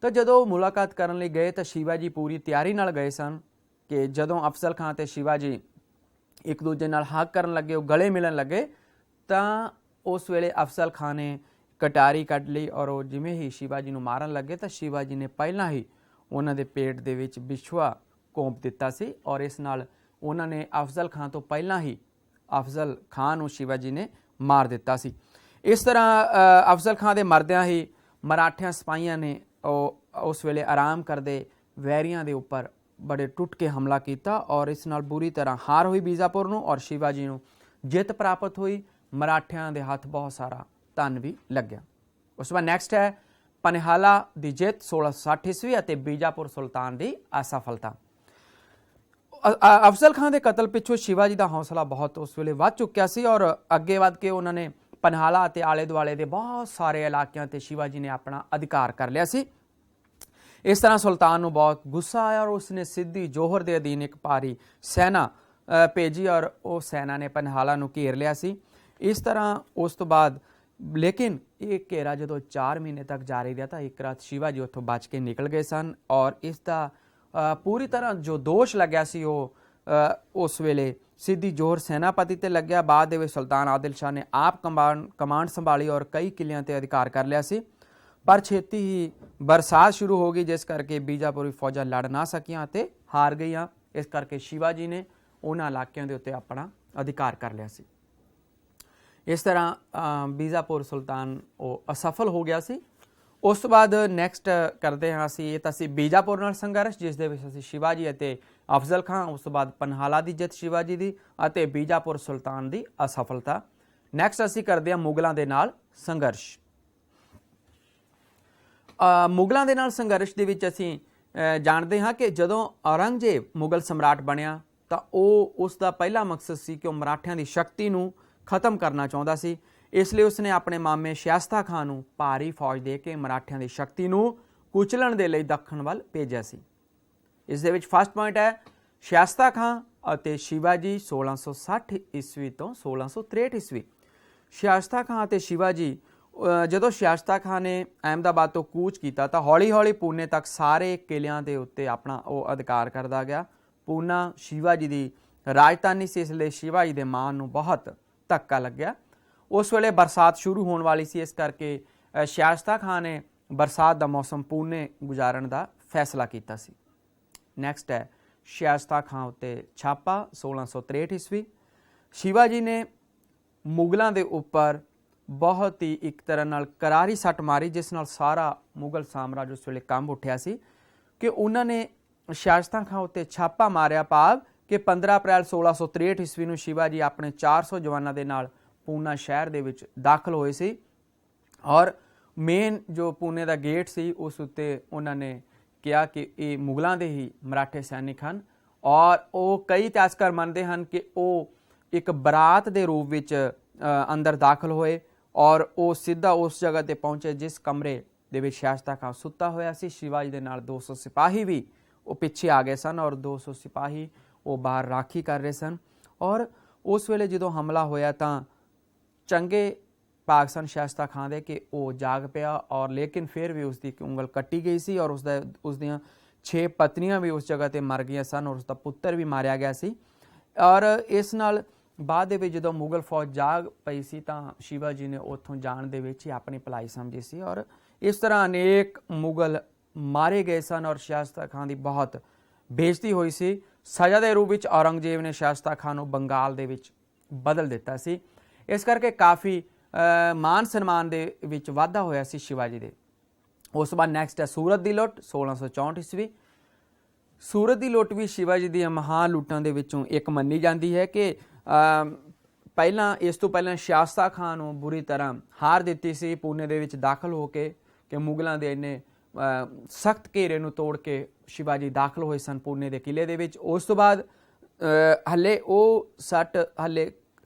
S1: ਤਾਂ ਜਦੋਂ ਮੁਲਾਕਾਤ ਕਰਨ ਲਈ ਗਏ ਤਾਂ ਸ਼ਿਵਾਜੀ ਪੂਰੀ ਤਿਆਰੀ ਨਾਲ ਗਏ ਸਨ ਕਿ ਜਦੋਂ ਅਫਜ਼ਲ ਖਾਨ ਤੇ ਸ਼ਿਵਾਜੀ ਇੱਕ ਦੂਜੇ ਨਾਲ ਹੱਗ ਕਰਨ ਲੱਗੇ, ਉਹ ਗਲੇ ਮਿਲਣ ਲੱਗੇ, ਤਾਂ ਉਸ ਵੇਲੇ ਅਫਜ਼ਲ ਖਾਨ ਨੇ ਕਟਾਰੀ ਕੱਢ ਲਈ ਔਰ ਉਹ ਜਿਵੇਂ ਹੀ ਸ਼ਿਵਾਜੀ ਨੂੰ ਮਾਰਨ ਲੱਗੇ ਤਾਂ ਸ਼ਿਵਾਜੀ ਨੇ ਪਹਿਲਾਂ ਹੀ ਉਹਨਾਂ ਦੇ ਪੇਟ ਦੇ ਵਿੱਚ ਬਿਛੂਆ ਘੋਂਪ ਦਿੱਤਾ ਸੀ ਔਰ ਇਸ ਨਾਲ ਉਹਨਾਂ ਨੇ ਅਫਜ਼ਲ ਖਾਨ ਤੋਂ ਪਹਿਲਾਂ ਹੀ ਅਫਜ਼ਲ ਖਾਨ ਨੂੰ ਸ਼ਿਵਾਜੀ ਨੇ ਮਾਰ ਦਿੱਤਾ ਸੀ। ਇਸ ਤਰ੍ਹਾਂ ਅਫਜ਼ਲ ਖਾਨ ਦੇ ਮਰਦਿਆਂ ਹੀ ਮਰਾਠਿਆਂ ਸਿਪਾਹੀਆਂ ਨੇ ਉਸ ਵੇਲੇ ਆਰਾਮ ਕਰਦੇ ਵੈਰੀਆਂ ਦੇ ਉੱਪਰ ਬੜੇ ਟੁੱਟ ਕੇ ਹਮਲਾ ਕੀਤਾ ਔਰ ਇਸ ਨਾਲ ਬੁਰੀ ਤਰ੍ਹਾਂ ਹਾਰ ਹੋਈ ਬੀਜਾਪੁਰ ਨੂੰ ਔਰ ਸ਼ਿਵਾਜੀ ਨੂੰ ਜਿੱਤ ਪ੍ਰਾਪਤ ਹੋਈ। ਮਰਾਠਿਆਂ ਦੇ ਹੱਥ ਬਹੁਤ ਸਾਰਾ ਧਨ ਵੀ ਲੱਗਿਆ। ਉਸ ਤੋਂ ਬਾਅਦ ਨੈਕਸਟ ਹੈ ਪਨਿਹਾਲਾ ਦੀ ਜਿੱਤ 1660 ਈਸਵੀ ਅਤੇ ਬੀਜਾਪੁਰ ਸੁਲਤਾਨ ਦੀ ਅਸਫਲਤਾ। ਅਫਜ਼ਲ ਖਾਨ ਦੇ ਕਤਲ ਪਿੱਛੋਂ ਸ਼ਿਵਾਜੀ ਦਾ ਹੌਸਲਾ ਬਹੁਤ ਉਸ ਵੇਲੇ ਵੱਧ ਚੁੱਕਿਆ ਸੀ ਔਰ ਅੱਗੇ ਵੱਧ ਕੇ ਉਹਨਾਂ ਨੇ ਪਨਿਹਾਲਾ ਅਤੇ ਆਲੇ ਦੁਆਲੇ ਦੇ ਬਹੁਤ ਸਾਰੇ ਇਲਾਕਿਆਂ ਤੇ ਸ਼ਿਵਾਜੀ ਨੇ ਆਪਣਾ ਅਧਿਕਾਰ ਕਰ ਲਿਆ ਸੀ। ਇਸ ਤਰ੍ਹਾਂ ਸੁਲਤਾਨ ਨੂੰ ਬਹੁਤ ਗੁੱਸਾ ਆਇਆ ਔਰ ਉਸਨੇ ਸਿੱਧੀ ਜੋਹਰ ਦੇ ਅਧੀਨ ਇੱਕ ਭਾਰੀ ਸੈਨਾ ਭੇਜੀ ਔਰ ਉਹ ਸੈਨਾ ਨੇ ਪਨਿਹਾਲਾ ਨੂੰ ਘੇਰ ਲਿਆ ਸੀ। ਇਸ ਤਰ੍ਹਾਂ ਉਸ ਤੋਂ ਬਾਅਦ ਲੇਕਿਨ ਇਹ ਘੇਰਾ ਜਦੋਂ 4 ਮਹੀਨੇ ਤੱਕ ਜਾਰੀ ਰਿਹਾ ਤਾਂ ਇੱਕ ਰਾਤ ਸ਼ਿਵਾਜੀ ਉੱਥੋਂ ਬਚ ਕੇ ਨਿਕਲ ਗਏ ਸਨ ਔਰ ਇਸ ਦਾ ਪੂਰੀ ਤਰ੍ਹਾਂ ਜੋ ਦੋਸ਼ ਲੱਗਿਆ ਸੀ ਉਹ ਉਸ ਵੇਲੇ ਸਿੱਧੀ ਜੋਹਰ ਸੈਨਾਪਤੀ ਤੇ ਲੱਗਿਆ। ਬਾਅਦ ਦੇ ਵਿੱਚ ਸੁਲਤਾਨ ਆਦਿਲ ਸ਼ਾਹ ਨੇ ਆਪ ਕਮਾਂਡ ਸੰਭਾਲੀ ਔਰ ਕਈ ਕਿਲਿਆਂ ਤੇ ਅਧਿਕਾਰ ਕਰ ਲਿਆ ਸੀ, ਪਰ ਛੇਤੀ ਹੀ ਬਰਸਾਤ ਸ਼ੁਰੂ ਹੋ ਗਈ ਜਿਸ ਕਰਕੇ ਬੀਜਾਪੁਰੀ ਫੌਜਾਂ ਲੜ ਨਾ ਸਕੀਆਂ ਅਤੇ ਹਾਰ ਗਈਆਂ। ਇਸ ਕਰਕੇ ਸ਼ਿਵਾਜੀ ਨੇ ਉਹਨਾਂ ਇਲਾਕਿਆਂ ਦੇ ਉੱਤੇ ਆਪਣਾ ਅਧਿਕਾਰ ਕਰ ਲਿਆ ਸੀ। ਇਸ ਤਰ੍ਹਾਂ ਬੀਜਾਪੁਰ ਸੁਲਤਾਨ ਉਹ ਅਸਫਲ ਹੋ ਗਿਆ ਸੀ। ਉਸ ਤੋਂ ਬਾਅਦ ਨੈਕਸਟ ਕਰਦੇ ਹਾਂ ਅਸੀਂ ਇਹ ਤਾਂ ਸੀ ਬੀਜਾਪੁਰ ਨਾਲ ਸੰਘਰਸ਼ ਜਿਸ ਦੇ ਵਿੱਚ ਅਸੀਂ ਸ਼ਿਵਾਜੀ ਅਤੇ ਅਫਜ਼ਲ ਖਾਨ, ਉਸ ਤੋਂ ਬਾਅਦ ਪਨਿਹਾਲਾ ਦੀ ਜਿੱਤ ਸ਼ਿਵਾਜੀ ਦੀ ਅਤੇ ਬੀਜਾਪੁਰ ਸੁਲਤਾਨ ਦੀ ਅਸਫਲਤਾ। ਨੈਕਸਟ ਅਸੀਂ ਕਰਦੇ ਹਾਂ ਮੁਗਲਾਂ ਦੇ ਨਾਲ ਸੰਘਰਸ਼। ਮੁਗਲਾਂ ਦੇ ਨਾਲ ਸੰਘਰਸ਼ ਦੇ ਵਿੱਚ ਅਸੀਂ ਜਾਣਦੇ ਹਾਂ ਕਿ ਜਦੋਂ ਔਰੰਗਜ਼ੇਬ ਮੁਗਲ ਸਮਰਾਟ ਬਣਿਆ ਤਾਂ ਉਹ ਉਸ ਦਾ ਪਹਿਲਾ ਮਕਸਦ ਸੀ ਕਿ ਉਹ ਮਰਾਠਿਆਂ ਦੀ ਸ਼ਕਤੀ ਨੂੰ ਖਤਮ ਕਰਨਾ ਚਾਹੁੰਦਾ ਸੀ। ਇਸ ਲਈ ਉਸਨੇ ਆਪਣੇ ਮਾਮੇ ਸ਼ਾਇਸਤਾ ਖਾਨ ਨੂੰ ਭਾਰੀ ਫੌਜ ਦੇ ਕੇ ਮਰਾਠਿਆਂ ਦੀ ਸ਼ਕਤੀ ਨੂੰ ਕੁਚਲਣ ਦੇ ਲਈ ਦੱਖਣ ਵੱਲ ਭੇਜਿਆ ਸੀ। ਇਸ ਦੇ ਵਿੱਚ ਫਸਟ ਪੁਆਇੰਟ ਹੈ ਸ਼ਾਇਸਤਾ ਖਾਨ ਅਤੇ ਸ਼ਿਵਾਜੀ 1660 ਈਸਵੀ ਤੋਂ 1663 ਈਸਵੀ। ਸ਼ਾਇਸਤਾ ਖਾਨ ਅਤੇ ਸ਼ਿਵਾਜੀ ਜਦੋਂ ਸ਼ਾਇਸਤਾ ਖਾਨ ਨੇ ਅਹਿਮਦਾਬਾਦ ਤੋਂ ਕੂਚ ਕੀਤਾ ਤਾਂ ਹੌਲੀ ਹੌਲੀ ਪੂਨੇ ਤੱਕ ਸਾਰੇ ਕਿਲਿਆਂ ਦੇ ਉੱਤੇ ਆਪਣਾ ਉਹ ਅਧਿਕਾਰ ਕਰਦਾ ਗਿਆ। ਪੂਨਾ ਸ਼ਿਵਾਜੀ ਦੀ ਰਾਜਧਾਨੀ ਸੀ, ਇਸ ਲਈ ਸ਼ਿਵਾਜੀ ਦੇ ਮਾਨ ਨੂੰ ਬਹੁਤ ਧੱਕਾ ਲੱਗਿਆ। ਉਸ ਵੇਲੇ ਬਰਸਾਤ ਸ਼ੁਰੂ ਹੋਣ ਵਾਲੀ ਸੀ, ਇਸ ਕਰਕੇ ਸ਼ਾਇਸਤਾ ਖਾਨ ਨੇ ਬਰਸਾਤ ਦਾ ਮੌਸਮ ਪੂਨੇ ਗੁਜ਼ਾਰਨ ਦਾ ਫੈਸਲਾ ਕੀਤਾ ਸੀ। ਨੈਕਸਟ ਹੈ ਸ਼ਾਇਸਤਾ ਖਾਨ ਉੱਤੇ ਛਾਪਾ 1663 ਈਸਵੀ। ਸ਼ਿਵਾਜੀ ਨੇ ਮੁਗਲਾਂ ਦੇ ਉੱਪਰ ਬਹੁਤ ਹੀ ਇੱਕ ਤਰ੍ਹਾਂ ਨਾਲ ਕਰਾਰੀ ਸੱਟ ਮਾਰੀ ਜਿਸ ਨਾਲ ਸਾਰਾ ਮੁਗਲ ਸਾਮਰਾਜ ਉਸ ਵੇਲੇ ਕੰਬ ਉੱਠਿਆ ਸੀ ਕਿ ਉਹਨਾਂ ਨੇ ਸ਼ਾਇਸਤਾ ਖਾਨ ਉੱਤੇ ਛਾਪਾ ਮਾਰਿਆ, ਭਾਵ ਕਿ 15 ਅਪ੍ਰੈਲ 1663 ਈਸਵੀ ਨੂੰ ਸ਼ਿਵਾਜੀ ਆਪਣੇ 400 ਜਵਾਨਾਂ ਦੇ ਨਾਲ ਪੂਨਾ ਸ਼ਹਿਰ ਦੇ ਵਿੱਚ ਦਾਖਲ ਹੋਏ ਸੀ ਔਰ ਮੇਨ ਜੋ ਪੂਨੇ ਦਾ ਗੇਟ ਸੀ ਉਸ ਉੱਤੇ ਉਹਨਾਂ ਨੇ ਕਿਹਾ ਕਿ ਇਹ ਮੁਗਲਾਂ ਦੇ ਹੀ ਮਰਾਠੇ ਸੈਨਿਕ ਹਨ ਔਰ ਉਹ ਕਈ ਇਤਿਹਾਸਕਾਰ ਮੰਨਦੇ ਹਨ ਕਿ ਉਹ ਇੱਕ ਬਰਾਤ ਦੇ ਰੂਪ ਵਿੱਚ ਅੰਦਰ ਦਾਖਲ ਹੋਏ ਔਰ ਉਹ ਸਿੱਧਾ ਉਸ ਜਗ੍ਹਾ ਤੇ ਪਹੁੰਚੇ ਜਿਸ ਕਮਰੇ ਦੇ ਵਿੱਚ ਸ਼ਾਇਸਤਾ ਖਾਨ ਸੁੱਤਾ ਹੋਇਆ ਸੀ। ਸ਼ਿਵਾਜੀ ਦੇ ਨਾਲ 200 ਸਿਪਾਹੀ ਵੀ ਉਹ ਪਿੱਛੇ ਆ ਗਏ ਸਨ ਔਰ 200 ਸਿਪਾਹੀ ਉਹ ਬਾਹਰ ਰਾਖੀ ਕਰ ਰਹੇ ਸਨ ਔਰ ਉਸ ਵੇਲੇ ਜਦੋਂ ਹਮਲਾ ਹੋਇਆ ਤਾਂ ਚੰਗੇ ਭਾਗ ਸਨ ਸ਼ਾਇਸਤਾ ਖਾਨ ਦੇ ਕਿ ਉਹ ਜਾਗ ਪਿਆ ਔਰ ਲੇਕਿਨ ਫਿਰ ਵੀ ਉਸਦੀ ਇੱਕ ਉਂਗਲ ਕੱਟੀ ਗਈ ਸੀ ਔਰ ਉਸ ਦੀਆਂ 6 ਪਤਨੀਆਂ ਵੀ ਉਸ ਜਗ੍ਹਾ ਤੇ ਮਰ ਗਈਆਂ ਸਨ ਔਰ ਉਸਦਾ ਪੁੱਤਰ ਵੀ ਮਾਰਿਆ ਗਿਆ ਸੀ। ਔਰ ਇਸ ਨਾਲ ਬਾਅਦ ਦੇ ਵਿੱਚ ਜਦੋਂ ਮੁਗਲ ਫੌਜ ਜਾਗ ਪਈ ਸੀ ਤਾਂ ਸ਼ਿਵਾਜੀ ਨੇ ਉੱਥੋਂ ਜਾਣ ਦੇ ਵਿੱਚ ਹੀ ਆਪਣੀ ਭਲਾਈ ਸਮਝੀ ਸੀ ਔਰ ਇਸ ਤਰ੍ਹਾਂ ਅਨੇਕ ਮੁਗਲ ਮਾਰੇ ਗਏ ਸਨ ਔਰ ਸ਼ਾਇਸਤਾ ਖਾਨ ਦੀ ਬਹੁਤ ਬੇਇੱਜ਼ਤੀ ਹੋਈ ਸੀ। ਸਜ਼ਾ ਦੇ ਰੂਪ ਵਿੱਚ ਔਰੰਗਜ਼ੇਬ ਨੇ ਸ਼ਾਇਸਤਾ ਖਾਨ ਨੂੰ ਬੰਗਾਲ ਦੇ ਵਿੱਚ ਬਦਲ ਦਿੱਤਾ ਸੀ। ਇਸ ਕਰਕੇ ਕਾਫੀ ਮਾਨ ਸਨਮਾਨ ਦੇ ਵਿੱਚ ਵਾਧਾ ਹੋਇਆ ਸੀ ਸ਼ਿਵਾਜੀ ਦੇ। ਉਸ ਤੋਂ ਬਾਅਦ ਨੈਕਸਟ ਹੈ ਸੂਰਤ ਦੀ ਲੁੱਟ 1664 ਈਸਵੀ। ਸੂਰਤ ਦੀ ਲੁੱਟ ਵੀ ਸ਼ਿਵਾਜੀ ਦੀਆਂ ਮਹਾਨ ਲੁੱਟਾਂ ਦੇ ਵਿੱਚੋਂ ਇੱਕ ਮੰਨੀ ਜਾਂਦੀ ਹੈ ਕਿ ਪਹਿਲਾਂ ਇਸ ਤੋਂ ਪਹਿਲਾਂ ਸ਼ਾਸਤਾ ਖਾਨ ਨੂੰ ਬੁਰੀ ਤਰ੍ਹਾਂ ਹਾਰ ਦਿੱਤੀ ਸੀ ਪੁਣੇ ਦੇ ਵਿੱਚ ਦਾਖਲ ਹੋ ਕੇ ਕਿ ਮੁਗਲਾਂ ਦੇ ਇੰਨੇ ਸਖਤ ਘੇਰੇ ਨੂੰ ਤੋੜ ਕੇ ਸ਼ਿਵਾਜੀ ਦਾਖਲ ਹੋਏ ਸਨ ਪੁਣੇ ਦੇ ਕਿਲੇ ਦੇ ਵਿੱਚ। ਉਸ ਤੋਂ ਬਾਅਦ ਹਲੇ ਉਹ ਸੱਟ ਹਲੇ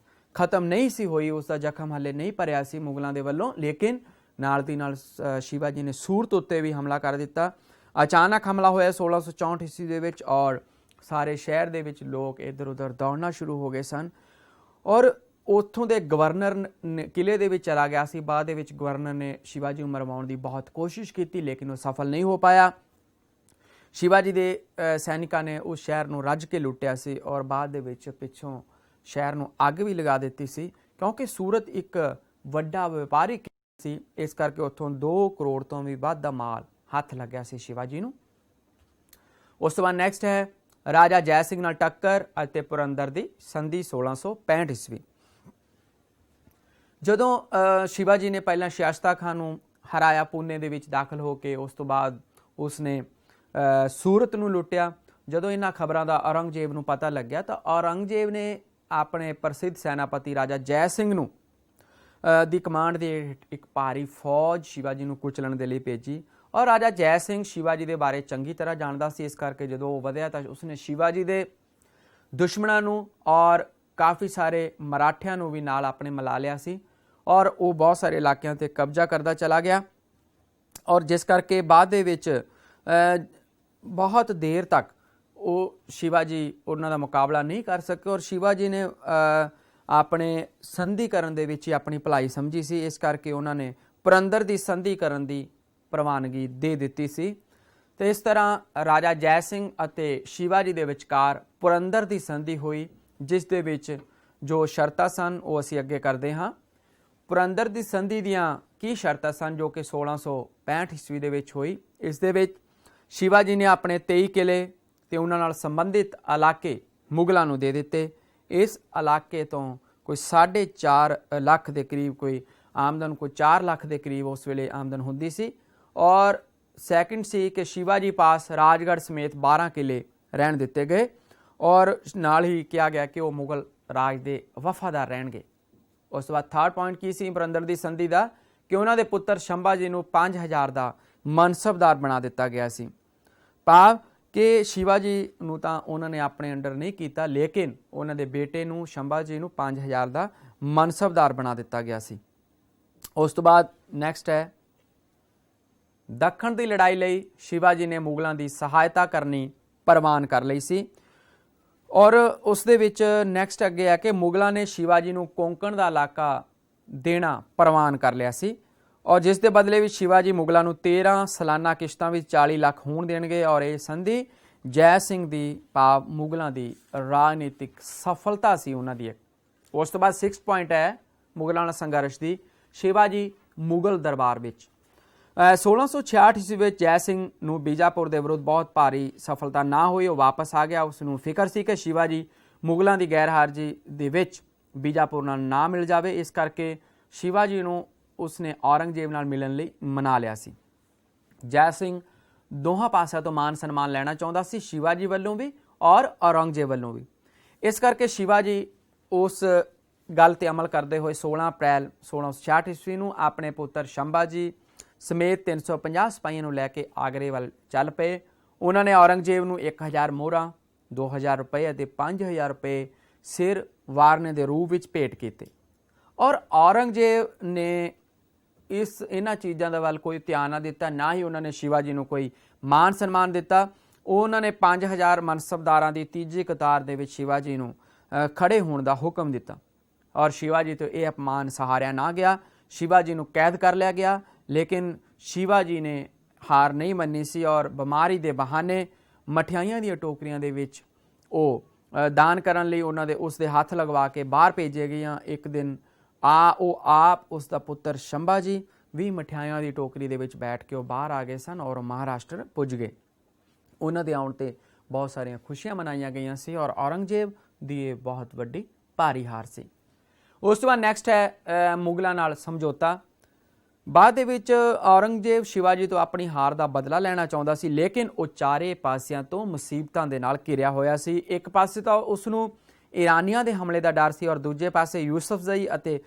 S1: ਖਤਮ ਨਹੀਂ ਸੀ ਹੋਈ, ਉਸ ਦਾ ਜ਼ਖਮ ਹਲੇ ਨਹੀਂ ਭਰਿਆ ਸੀ ਮੁਗਲਾਂ ਦੇ ਵੱਲੋਂ, ਲੇਕਿਨ ਨਾਲ ਦੀ ਨਾਲ ਸ਼ਿਵਾਜੀ ਨੇ ਸੂਰਤ ਉੱਤੇ ਵੀ ਹਮਲਾ ਕਰ ਦਿੱਤਾ। ਅਚਾਨਕ ਹਮਲਾ ਹੋਇਆ 1664 ਈਸਵੀ ਦੇ ਵਿੱਚ ਔਰ ਸਾਰੇ ਸ਼ਹਿਰ ਦੇ ਵਿੱਚ ਲੋਕ ਇੱਧਰ ਉੱਧਰ ਦੌੜਨਾ ਸ਼ੁਰੂ ਹੋ ਗਏ ਸਨ ਔਰ ਉੱਥੋਂ ਦੇ ਗਵਰਨਰ ਕਿਲੇ ਦੇ ਵਿੱਚ ਚਲਾ ਗਿਆ ਸੀ। ਬਾਅਦ ਦੇ ਵਿੱਚ ਗਵਰਨਰ ਨੇ ਸ਼ਿਵਾਜੀ ਨੂੰ ਮਰਵਾਉਣ ਦੀ ਬਹੁਤ ਕੋਸ਼ਿਸ਼ ਕੀਤੀ ਲੇਕਿਨ ਉਹ ਸਫਲ ਨਹੀਂ ਹੋ ਪਾਇਆ। ਸ਼ਿਵਾਜੀ ਦੇ ਸੈਨਿਕਾਂ ਨੇ ਉਸ ਸ਼ਹਿਰ ਨੂੰ ਰੱਜ ਕੇ ਲੁੱਟਿਆ ਸੀ ਔਰ ਬਾਅਦ ਦੇ ਵਿੱਚ ਪਿੱਛੋਂ ਸ਼ਹਿਰ ਨੂੰ ਅੱਗ ਵੀ ਲਗਾ ਦਿੱਤੀ ਸੀ ਕਿਉਂਕਿ ਸੂਰਤ ਇੱਕ ਵੱਡਾ ਵਪਾਰੀ ਸੀ, ਇਸ ਕਰਕੇ ਉੱਥੋਂ 2 ਕਰੋੜ ਤੋਂ ਵੀ ਵੱਧ ਦਾ ਮਾਲ ਹੱਥ ਲੱਗਿਆ ਸੀ ਸ਼ਿਵਾਜੀ ਨੂੰ। ਉਸ ਤੋਂ ਬਾਅਦ ਨੈਕਸਟ ਹੈ ਰਾਜਾ ਜੈ ਸਿੰਘ ਨਾਲ ਟੱਕਰ ਅਤੇ ਪੁਰੰਦਰ ਦੀ ਸੰਧੀ 1665 ਈਸਵੀ। ਜਦੋਂ ਸ਼ਿਵਾਜੀ ਨੇ ਪਹਿਲਾਂ ਸ਼ਾਸਤਾ ਖਾਨ ਨੂੰ ਹਰਾਇਆ ਪੁਣੇ ਦੇ ਵਿੱਚ ਦਾਖਲ ਹੋ ਕੇ, ਉਸ ਤੋਂ ਬਾਅਦ ਉਸਨੇ ਸੂਰਤ ਨੂੰ ਲੁੱਟਿਆ। ਜਦੋਂ ਇਹਨਾਂ ਖਬਰਾਂ ਦਾ ਔਰੰਗਜ਼ੇਬ ਨੂੰ ਪਤਾ ਲੱਗਿਆ ਤਾਂ ਔਰੰਗਜ਼ੇਬ ਨੇ ਆਪਣੇ ਪ੍ਰਸਿੱਧ ਸੈਨਾਪਤੀ ਰਾਜਾ ਜੈ ਸਿੰਘ ਨੂੰ ਦੀ ਕਮਾਂਡ ਦੇ ਇੱਕ ਭਾਰੀ ਫੌਜ ਸ਼ਿਵਾਜੀ ਨੂੰ ਕੁਚਲਣ ਦੇ ਲਈ ਭੇਜੀ ਔਰ ਰਾਜਾ ਜੈ ਸਿੰਘ ਸ਼ਿਵਾਜੀ ਦੇ ਬਾਰੇ ਚੰਗੀ ਤਰ੍ਹਾਂ ਜਾਣਦਾ ਸੀ, ਇਸ ਕਰਕੇ ਜਦੋਂ ਉਹ ਵਧਿਆ ਤਾਂ ਉਸਨੇ ਸ਼ਿਵਾਜੀ ਦੇ ਦੁਸ਼ਮਣਾਂ ਨੂੰ ਔਰ ਕਾਫੀ ਸਾਰੇ ਮਰਾਠਿਆਂ ਨੂੰ ਵੀ ਨਾਲ ਆਪਣੇ ਮਿਲਾ ਲਿਆ ਸੀ ਔਰ ਉਹ ਬਹੁਤ ਸਾਰੇ ਇਲਾਕਿਆਂ ਤੇ ਕਬਜ਼ਾ ਕਰਦਾ ਚਲਾ ਗਿਆ ਔਰ ਜਿਸ ਕਰਕੇ ਬਾਅਦ ਦੇ ਵਿੱਚ ਬਹੁਤ ਦੇਰ ਤੱਕ ਉਹ ਸ਼ਿਵਾਜੀ ਉਹਨਾਂ ਦਾ ਮੁਕਾਬਲਾ ਨਹੀਂ ਕਰ ਸਕੇ ਔਰ ਸ਼ਿਵਾਜੀ ਨੇ ਆਪਣੇ ਸੰਧੀ ਕਰਨ ਦੇ ਵਿੱਚ ਹੀ ਆਪਣੀ ਭਲਾਈ ਸਮਝੀ ਸੀ, ਇਸ ਕਰਕੇ ਉਹਨਾਂ ਨੇ ਪੁਰੰਦਰ ਦੀ ਸੰਧੀ ਕਰਨ ਦੀ ਪ੍ਰਵਾਨਗੀ ਦੇ ਦਿੱਤੀ ਸੀ। ਤੇ ਇਸ ਤਰ੍ਹਾਂ ਰਾਜਾ ਜੈ ਸਿੰਘ ਅਤੇ ਸ਼ਿਵਾਜੀ ਦੇ ਵਿਚਕਾਰ ਪੁਰੰਦਰ ਦੀ ਸੰਧੀ ਹੋਈ, ਜਿਸ ਦੇ ਵਿੱਚ ਜੋ ਸ਼ਰਤਾਂ ਸਨ ਉਹ ਅਸੀਂ ਅੱਗੇ ਕਰਦੇ ਹਾਂ। ਪੁਰੰਦਰ ਦੀ ਸੰਧੀ ਦੀਆਂ ਕੀ ਸ਼ਰਤਾਂ ਸਨ ਜੋ ਕਿ 1665 ਈਸਵੀ ਦੇ ਵਿੱਚ ਹੋਈ। ਇਸ ਦੇ ਵਿੱਚ ਸ਼ਿਵਾਜੀ ਨੇ ਆਪਣੇ 23 ਕਿਲੇ ਤੇ ਉਹਨਾਂ ਨਾਲ ਸੰਬੰਧਿਤ ਇਲਾਕੇ ਮੁਗਲਾਂ ਨੂੰ ਦੇ ਦਿੱਤੇ। ਇਸ ਇਲਾਕੇ ਤੋਂ ਕੋਈ 4.5 ਲੱਖ ਦੇ ਕਰੀਬ ਕੋਈ ਆਮਦਨ, ਕੋਈ 4 ਲੱਖ ਦੇ ਕਰੀਬ ਉਸ ਵੇਲੇ ਆਮਦਨ ਹੁੰਦੀ ਸੀ ਔਰ ਸੈਕਿੰਡ ਸੀ ਕਿ ਸ਼ਿਵਾਜੀ ਪਾਸ ਰਾਜਗੜ੍ਹ ਸਮੇਤ 12 ਕਿਲੇ ਰਹਿਣ ਦਿੱਤੇ ਗਏ ਔਰ ਨਾਲ ਹੀ ਕਿਹਾ ਗਿਆ ਕਿ ਉਹ ਮੁਗਲ ਰਾਜ ਦੇ ਵਫਾਦਾਰ ਰਹਿਣਗੇ। ਉਸ ਤੋਂ ਬਾਅਦ ਥਰਡ ਪੁਆਇੰਟ ਕੀ ਸੀ ਪੁਰੰਦਰ ਦੀ ਸੰਧੀ ਦਾ ਕਿ ਉਹਨਾਂ ਦੇ ਪੁੱਤਰ ਸ਼ੰਭਾਜੀ ਨੂੰ 5000 ਦਾ ਮਨਸਬਦਾਰ ਬਣਾ ਦਿੱਤਾ ਗਿਆ ਸੀ। ਭਾਵ ਕਿ ਸ਼ਿਵਾਜੀ ਨੂੰ ਤਾਂ ਉਹਨਾਂ ਨੇ ਆਪਣੇ ਅੰਡਰ ਨਹੀਂ ਕੀਤਾ ਲੇਕਿਨ ਉਹਨਾਂ ਦੇ ਬੇਟੇ ਨੂੰ ਸ਼ੰਭਾਜੀ ਨੂੰ 5000 ਦਾ ਮਨਸਬਦਾਰ ਬਣਾ ਦਿੱਤਾ ਗਿਆ ਸੀ। ਉਸ ਤੋਂ ਬਾਅਦ ਨੈਕਸਟ ਹੈ ਦੱਖਣ ਦੀ ਲੜਾਈ ਲਈ ਸ਼ਿਵਾਜੀ ਨੇ ਮੁਗਲਾਂ ਦੀ ਸਹਾਇਤਾ ਕਰਨੀ ਪ੍ਰਵਾਨ ਕਰ ਲਈ ਸੀ ਔਰ ਉਸ ਦੇ ਵਿੱਚ ਨੈਕਸਟ ਅੱਗੇ ਹੈ ਕਿ ਮੁਗਲਾਂ ਨੇ ਸ਼ਿਵਾਜੀ ਨੂੰ ਕੋਂਕਣ ਦਾ ਇਲਾਕਾ ਦੇਣਾ ਪ੍ਰਵਾਨ ਕਰ ਲਿਆ ਸੀ ਔਰ ਜਿਸ ਦੇ ਬਦਲੇ ਵਿੱਚ ਸ਼ਿਵਾਜੀ ਮੁਗਲਾਂ ਨੂੰ 13 ਸਾਲਾਨਾ ਕਿਸ਼ਤਾਂ ਵਿੱਚ 40 ਲੱਖ ਹੋਣ ਦੇਣਗੇ ਔਰ ਇਹ ਸੰਧੀ ਜੈ ਸਿੰਘ ਦੀ ਭਾਵ ਮੁਗਲਾਂ ਦੀ ਰਾਜਨੀਤਿਕ ਸਫਲਤਾ ਸੀ ਉਹਨਾਂ ਦੀ। ਉਸ ਤੋਂ ਬਾਅਦ 6 ਪੁਆਇੰਟ ਹੈ ਮੁਗਲਾਂ ਨਾਲ ਸੰਘਰਸ਼ ਦੀ ਸ਼ਿਵਾਜੀ ਮੁਗਲ ਦਰਬਾਰ ਵਿੱਚ। 1666 ਈਸਵੀ ਵਿੱਚ ਜੈ ਸਿੰਘ ਨੂੰ ਬੀਜਾਪੁਰ ਦੇ ਵਿਰੁੱਧ ਬਹੁਤ ਭਾਰੀ ਸਫਲਤਾ ਨਾ ਹੋਈ, ਉਹ ਵਾਪਸ ਆ ਗਿਆ। ਉਸ ਨੂੰ ਫਿਕਰ ਸੀ ਕਿ ਸ਼ਿਵਾਜੀ ਮੁਗਲਾਂ ਦੀ ਗੈਰਹਾਜ਼ਰੀ ਦੇ ਵਿੱਚ ਬੀਜਾਪੁਰ ਨਾਲ ਨਾ ਮਿਲ ਜਾਵੇ, ਇਸ ਕਰਕੇ ਸ਼ਿਵਾਜੀ ਨੂੰ ਉਸਨੇ ਔਰੰਗਜ਼ੇਬ ਨਾਲ ਮਿਲਣ ਲਈ ਮਨਾ ਲਿਆ ਸੀ। ਜੈ ਸਿੰਘ ਦੋਹਾਂ ਪਾਸਿਆਂ ਤੋਂ ਮਾਨ ਸਨਮਾਨ ਲੈਣਾ ਚਾਹੁੰਦਾ ਸੀ, ਸ਼ਿਵਾਜੀ ਵੱਲੋਂ ਵੀ ਔਰ ਔਰੰਗਜ਼ੇਬ ਵੱਲੋਂ ਵੀ। ਇਸ ਕਰਕੇ ਸ਼ਿਵਾਜੀ ਉਸ ਗੱਲ ਤੇ ਅਮਲ ਕਰਦੇ ਹੋਏ 16 ਅਪ੍ਰੈਲ 1666 ਈਸਵੀ ਨੂੰ ਆਪਣੇ ਪੁੱਤਰ ਸ਼ੰਭਾਜੀ ਸਮੇਤ 350 ਸਿਪਾਹੀਆਂ ਨੂੰ ਲੈ ਕੇ ਆਗਰੇ ਵੱਲ ਚੱਲ ਪਏ। ਉਹਨਾਂ ਨੇ ਔਰੰਗਜ਼ੇਬ ਨੂੰ 1000 ਮੋਹਰਾਂ, 2000 ਰੁਪਏ ਅਤੇ 5000 ਰੁਪਏ ਸਿਰ ਵਾਰਨੇ ਦੇ ਰੂਪ ਵਿੱਚ ਭੇਟ ਕੀਤੇ ਔਰ ਔਰੰਗਜ਼ੇਬ ਨੇ ਇਹਨਾਂ ਚੀਜ਼ਾਂ ਦੇ ਵੱਲ ਕੋਈ ਧਿਆਨ ਨਾ ਦਿੱਤਾ, ਨਾ ਹੀ ਉਹਨਾਂ ਨੇ ਸ਼ਿਵਾਜੀ ਨੂੰ ਕੋਈ ਮਾਨ ਸਨਮਾਨ ਦਿੱਤਾ। ਉਹਨਾਂ ਨੇ 5000 ਮਨਸਬਦਾਰਾਂ ਦੀ ਤੀਜੀ ਕਤਾਰ ਦੇ ਵਿੱਚ ਸ਼ਿਵਾਜੀ ਨੂੰ ਖੜੇ ਹੋਣ ਦਾ ਹੁਕਮ ਦਿੱਤਾ ਔਰ ਸ਼ਿਵਾਜੀ ਤੋਂ ਇਹ ਅਪਮਾਨ ਸਹਾਰਿਆ ਨਾ ਗਿਆ। ਸ਼ਿਵਾਜੀ ਨੂੰ ਕੈਦ ਕਰ ਲਿਆ ਗਿਆ ਲੇਕਿਨ ਸ਼ਿਵਾਜੀ ਨੇ ਹਾਰ ਨਹੀਂ ਮੰਨੀ ਸੀ ਔਰ ਬਿਮਾਰੀ ਦੇ ਬਹਾਨੇ ਮਠਿਆਈਆਂ ਦੀਆਂ ਟੋਕਰੀਆਂ ਦੇ ਵਿੱਚ ਉਹ ਦਾਨ ਕਰਨ ਲਈ ਉਹਨਾਂ ਦੇ ਉਸ ਦੇ ਹੱਥ ਲਗਵਾ ਕੇ ਬਾਹਰ ਭੇਜੇ ਗਈਆਂ। ਇੱਕ ਦਿਨ ਉਹ ਆਪ ਉਸ ਦਾ ਪੁੱਤਰ ਸ਼ੰਭਾਜੀ ਵੀ ਮਠਿਆਈਆਂ ਦੀ ਟੋਕਰੀ ਦੇ ਵਿੱਚ ਬੈਠ ਕੇ ਉਹ ਬਾਹਰ ਆ ਗਏ ਸਨ ਔਰ ਮਹਾਰਾਸ਼ਟਰ ਪੁੱਜ ਗਏ। ਉਹਨਾਂ ਦੇ ਆਉਣ 'ਤੇ ਬਹੁਤ ਸਾਰੀਆਂ ਖੁਸ਼ੀਆਂ ਮਨਾਈਆਂ ਗਈਆਂ ਸੀ ਔਰ ਔਰੰਗਜ਼ੇਬ ਦੀ ਇਹ ਬਹੁਤ ਵੱਡੀ ਭਾਰੀ ਹਾਰ ਸੀ। ਉਸ ਤੋਂ ਬਾਅਦ ਨੈਕਸਟ ਹੈ ਮੁਗਲਾਂ ਨਾਲ ਸਮਝੌਤਾ। ਬਾਅਦ ਦੇ ਵਿੱਚ ਔਰੰਗਜ਼ੇਬ ਸ਼ਿਵਾਜੀ ਤੋਂ ਆਪਣੀ ਹਾਰ ਦਾ ਬਦਲਾ ਲੈਣਾ ਚਾਹੁੰਦਾ ਸੀ ਲੇਕਿਨ ਉਹ ਚਾਰੇ ਪਾਸਿਆਂ ਤੋਂ ਮੁਸੀਬਤਾਂ ਦੇ ਨਾਲ ਘਿਰਿਆ ਹੋਇਆ ਸੀ। ਇੱਕ ਪਾਸੇ ਤਾਂ ਉਸ ਨੂੰ ਈਰਾਨੀਆਂ ਦੇ ਹਮਲੇ ਦਾ ਡਰ ਸੀ ਔਰ ਦੂਜੇ ਪਾਸੇ ਯੂਸਫਜ਼ਈ ਅਤੇ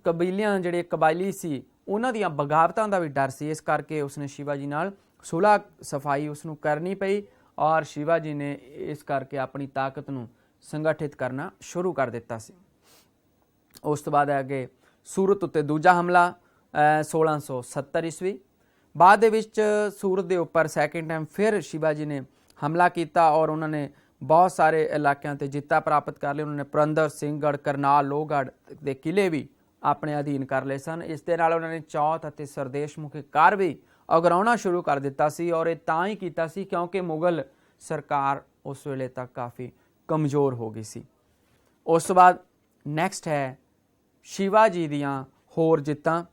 S1: ਕਬੀਲਿਆਂ ਜਿਹੜੇ ਕਬਾਇਲੀ ਸੀ ਉਹਨਾਂ ਦੀਆਂ ਬਗਾਵਤਾਂ ਦਾ ਵੀ ਡਰ ਸੀ। ਇਸ ਕਰਕੇ ਉਸਨੇ ਸ਼ਿਵਾਜੀ ਨਾਲ ਸੁਲ੍ਹਾ ਸਫਾਈ ਉਸਨੂੰ ਕਰਨੀ ਪਈ ਔਰ ਸ਼ਿਵਾਜੀ ਨੇ ਇਸ ਕਰਕੇ ਆਪਣੀ ਤਾਕਤ ਨੂੰ ਸੰਗਠਿਤ ਕਰਨਾ ਸ਼ੁਰੂ ਕਰ ਦਿੱਤਾ ਸੀ। ਉਸ ਤੋਂ ਬਾਅਦ ਅੱਗੇ ਸੂਰਤ ਉੱਤੇ ਦੂਜਾ ਹਮਲਾ 1670 ਈਸਵੀ। ਬਾਅਦ ਦੇ ਵਿੱਚ ਸੂਰਤ ਦੇ ਉੱਪਰ ਸੈਕਿੰਡ ਟਾਈਮ ਫਿਰ ਸ਼ਿਵਾਜੀ ਨੇ ਹਮਲਾ ਕੀਤਾ ਔਰ ਉਹਨਾਂ ਨੇ ਬਹੁਤ ਸਾਰੇ ਇਲਾਕਿਆਂ ਤੇ ਜਿੱਤਾਂ ਪ੍ਰਾਪਤ ਕਰ ਲਈ। ਉਹਨਾਂ ਨੇ ਪੁਰੰਦਰ, ਸਿੰਘਗੜ੍ਹ, ਕਰਨਾਲ, ਲੋਹਗੜ੍ਹ ਦੇ ਕਿਲੇ ਵੀ ਆਪਣੇ ਅਧੀਨ ਕਰ ਲਏ ਸਨ। ਇਸ ਦੇ ਨਾਲ ਉਹਨਾਂ ਨੇ ਚੌਥ ਅਤੇ ਸਰਦੇਸ਼ਮੁਖੀ ਕਰ ਵੀ ਅਗਰਾਉਣਾ ਸ਼ੁਰੂ ਕਰ ਦਿੱਤਾ ਸੀ ਔਰ ਇਹ ਤਾਂ ਹੀ ਕੀਤਾ ਸੀ ਕਿਉਂਕਿ ਮੁਗਲ ਸਰਕਾਰ ਉਸ ਵੇਲੇ ਤੱਕ ਕਾਫੀ ਕਮਜ਼ੋਰ ਹੋ ਗਈ ਸੀ। ਉਸ ਤੋਂ ਬਾਅਦ ਨੈਕਸਟ ਹੈ ਸ਼ਿਵਾਜੀ ਦੀਆਂ ਹੋਰ ਜਿੱਤਾਂ।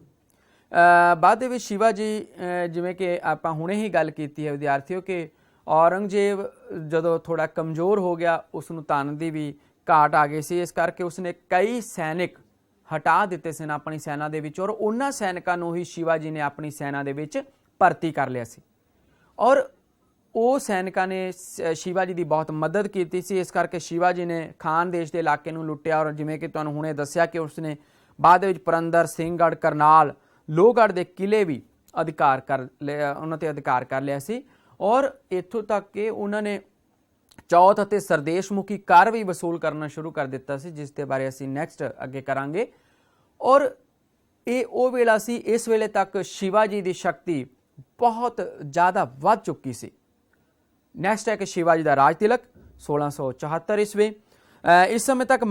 S1: ਬਾਅਦ ਦੇ ਵਿੱਚ ਸ਼ਿਵਾਜੀ ਜਿਵੇਂ ਕਿ ਆਪਾਂ ਹੁਣੇ ਹੀ ਗੱਲ ਕੀਤੀ ਹੈ ਵਿਦਿਆਰਥੀਓ ਕਿ ਔਰੰਗਜ਼ੇਬ ਜਦੋਂ ਥੋੜਾ ਕਮਜ਼ੋਰ ਹੋ ਗਿਆ ਉਸਨੂੰ ਧਨ ਦੀ ਵੀ ਘਾਟ ਆ ਗਈ ਸੀ। ਇਸ ਕਰਕੇ ਉਸਨੇ ਕਈ ਸੈਨਿਕ ਹਟਾ ਦਿੱਤੇ ਸਨ ਆਪਣੀ ਸੈਨਾ ਦੇ ਵਿੱਚ ਔਰ ਉਹਨਾਂ ਸੈਨਿਕਾਂ ਨੂੰ ਹੀ ਸ਼ਿਵਾਜੀ ਨੇ ਆਪਣੀ ਸੈਨਾ ਦੇ ਵਿੱਚ ਭਰਤੀ ਕਰ ਲਿਆ ਸੀ ਔਰ ਉਹ ਸੈਨਿਕਾਂ ਨੇ ਸ਼ਿਵਾਜੀ ਦੀ ਬਹੁਤ ਮਦਦ ਕੀਤੀ ਸੀ। ਇਸ ਕਰਕੇ ਸ਼ਿਵਾਜੀ ਨੇ ਖਾਨ ਦੇਸ਼ ਦੇ ਇਲਾਕੇ ਨੂੰ ਲੁੱਟਿਆ ਔਰ ਜਿਵੇਂ ਕਿ ਤੁਹਾਨੂੰ ਹੁਣੇ ਦੱਸਿਆ ਕਿ ਉਸਨੇ ਬਾਅਦ ਦੇ ਵਿੱਚ ਪੁਰੰਦਰ, ਸਿੰਘਗੜ੍ਹ, ਕਰਨਾਲ, ਲੋਹਗੜ੍ਹ ਦੇ ਕਿਲੇ ਵੀ ਅਧਿਕਾਰ ਕਰ ਲਿਆ, ਉਹਨਾਂ ਤੇ ਅਧਿਕਾਰ ਕਰ ਲਿਆ ਸੀ ਔਰ ਇੱਥੋਂ ਤੱਕ ਕਿ ਉਹਨਾਂ ਨੇ ਚੌਥ ਅਤੇ ਸਰਦੇਸ਼ਮੁਖੀ ਕਰ ਵੀ ਵਸੂਲ ਕਰਨਾ ਸ਼ੁਰੂ ਕਰ ਦਿੱਤਾ ਸੀ, ਜਿਸ ਦੇ ਬਾਰੇ ਅਸੀਂ ਨੈਕਸਟ ਅੱਗੇ ਕਰਾਂਗੇ। ਔਰ ਇਹ ਉਹ ਵੇਲਾ ਸੀ, ਇਸ ਵੇਲੇ ਤੱਕ ਸ਼ਿਵਾਜੀ ਦੀ ਸ਼ਕਤੀ ਬਹੁਤ ਜ਼ਿਆਦਾ ਵੱਧ ਚੁੱਕੀ ਸੀ। ਨੈਕਸਟ ਹੈ ਕਿ ਸ਼ਿਵਾਜੀ ਦਾ ਰਾਜ ਤਿਲਕ 1674 ਈਸਵੀ। ਇਸ ਸਮੇਂ ਤੱਕ